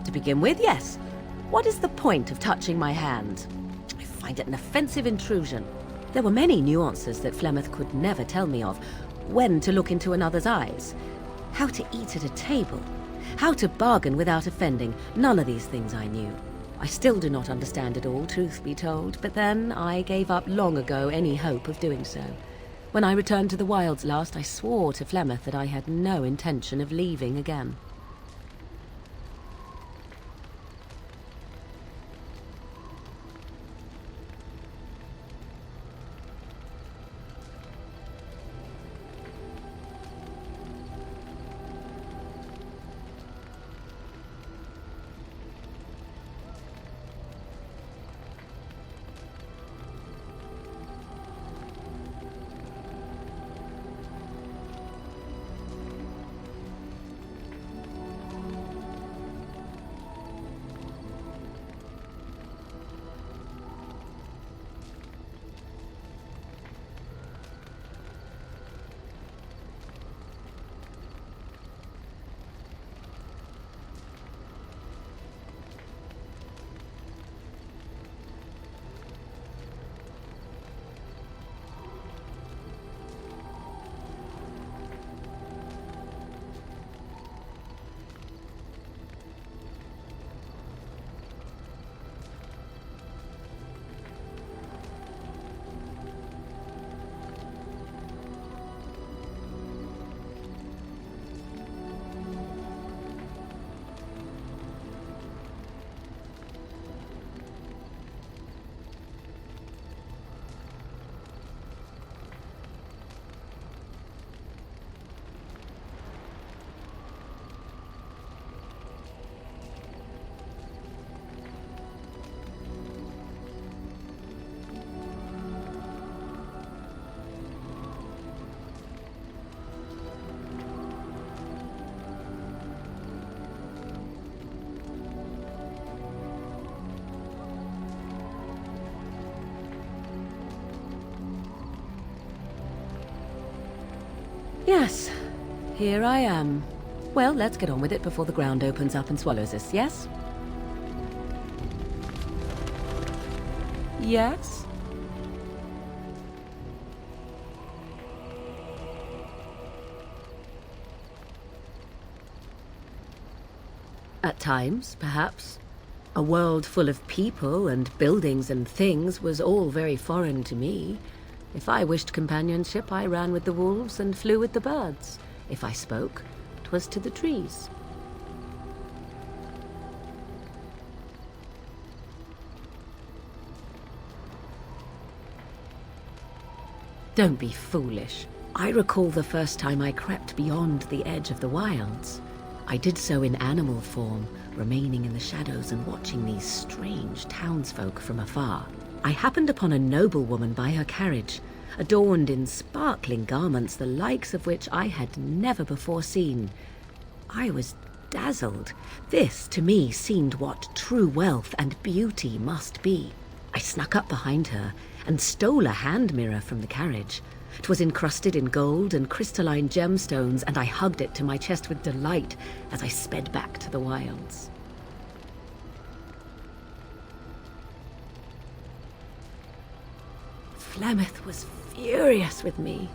To begin with, yes. What is the point of touching my hand? I find it an offensive intrusion. There were many nuances that Flemeth could never tell me of. When to look into another's eyes. How to eat at a table. How to bargain without offending. None of these things I knew. I still do not understand it all, truth be told, but then I gave up long ago any hope of doing so. When I returned to the wilds last, I swore to Flemeth that I had no intention of leaving again. Yes, here I am. Well, let's get on with it before the ground opens up and swallows us, yes? Yes? At times, perhaps. A world full of people and buildings and things was all very foreign to me. If I wished companionship, I ran with the wolves and flew with the birds. If I spoke, 'twas to the trees. Don't be foolish. I recall the first time I crept beyond the edge of the wilds. I did so in animal form, remaining in the shadows and watching these strange townsfolk from afar. I happened upon a noblewoman by her carriage, adorned in sparkling garments the likes of which I had never before seen. I was dazzled. This, to me, seemed what true wealth and beauty must be. I snuck up behind her and stole a hand mirror from the carriage. 'Twas encrusted in gold and crystalline gemstones, and I hugged it to my chest with delight as I sped back to the wilds. Flemeth was furious with me.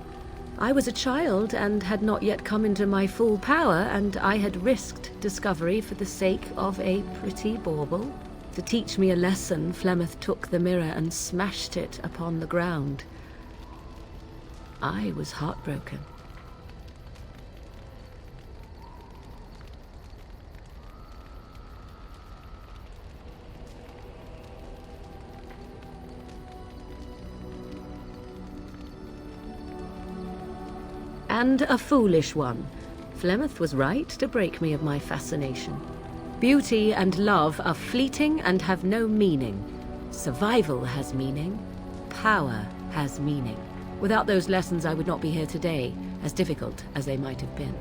I was a child and had not yet come into my full power, and I had risked discovery for the sake of a pretty bauble. To teach me a lesson, Flemeth took the mirror and smashed it upon the ground. I was heartbroken. And a foolish one. Flemeth was right to break me of my fascination. Beauty and love are fleeting and have no meaning. Survival has meaning. Power has meaning. Without those lessons, I would not be here today, as difficult as they might have been.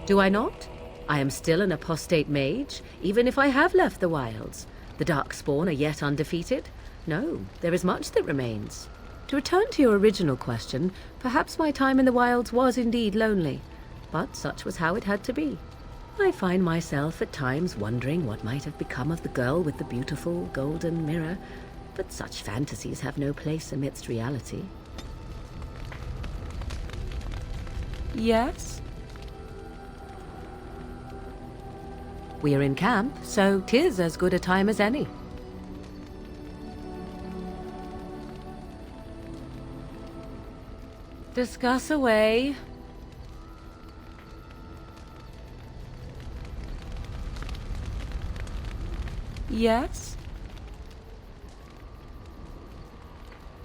Do I not? I am still an apostate mage, even if I have left the wilds. The Darkspawn are yet undefeated? No, there is much that remains. To return to your original question, perhaps my time in the wilds was indeed lonely, but such was how it had to be. I find myself at times wondering what might have become of the girl with the beautiful golden mirror, but such fantasies have no place amidst reality. Yes? We are in camp, so 'tis as good a time as any. Discuss away. Yes?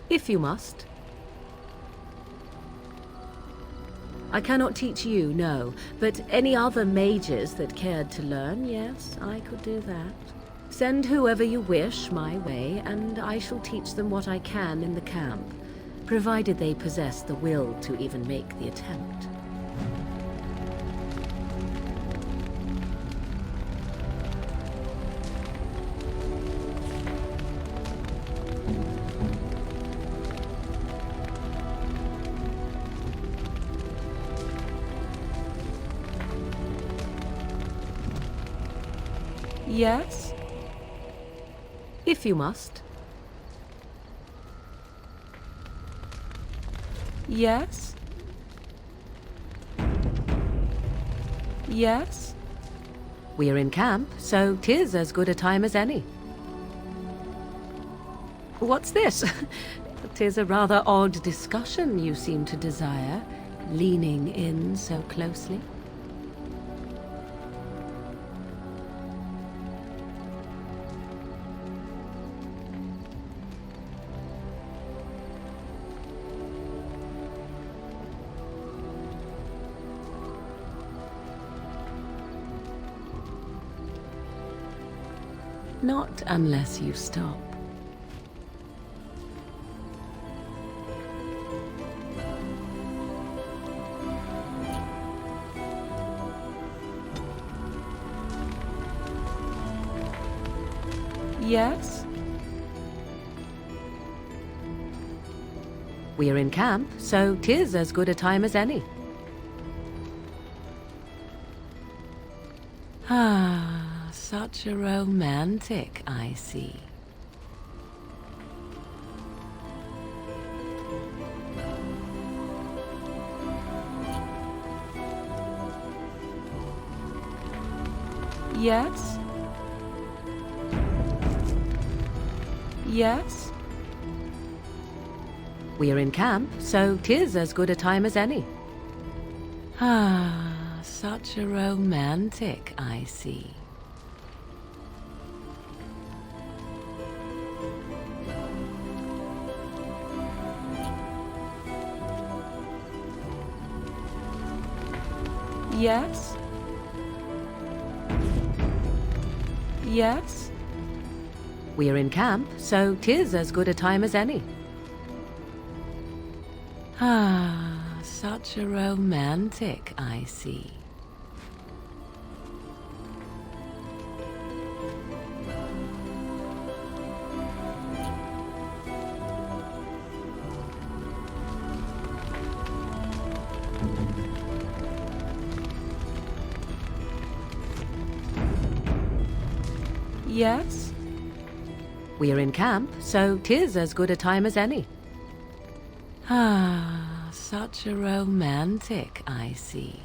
If you must. I cannot teach you, no, but any other mages that cared to learn, yes, I could do that. Send whoever you wish my way, and I shall teach them what I can in the camp, provided they possess the will to even make the attempt. Yes? If you must. Yes? Yes? We are in camp, so 'tis as good a time as any. What's this? 'Tis a rather odd discussion you seem to desire, leaning in so closely. Not unless you stop. Yes? We are in camp, so 'tis as good a time as any. Ah. Such a romantic, I see. Yes? Yes? We are in camp, so 'tis as good a time as any. Ah, such a romantic, I see. Yes? Yes? We are in camp, so 'tis as good a time as any. Ah, such a romantic, I see. Yes? We're in camp, so 'tis as good a time as any. Ah, such a romantic, I see.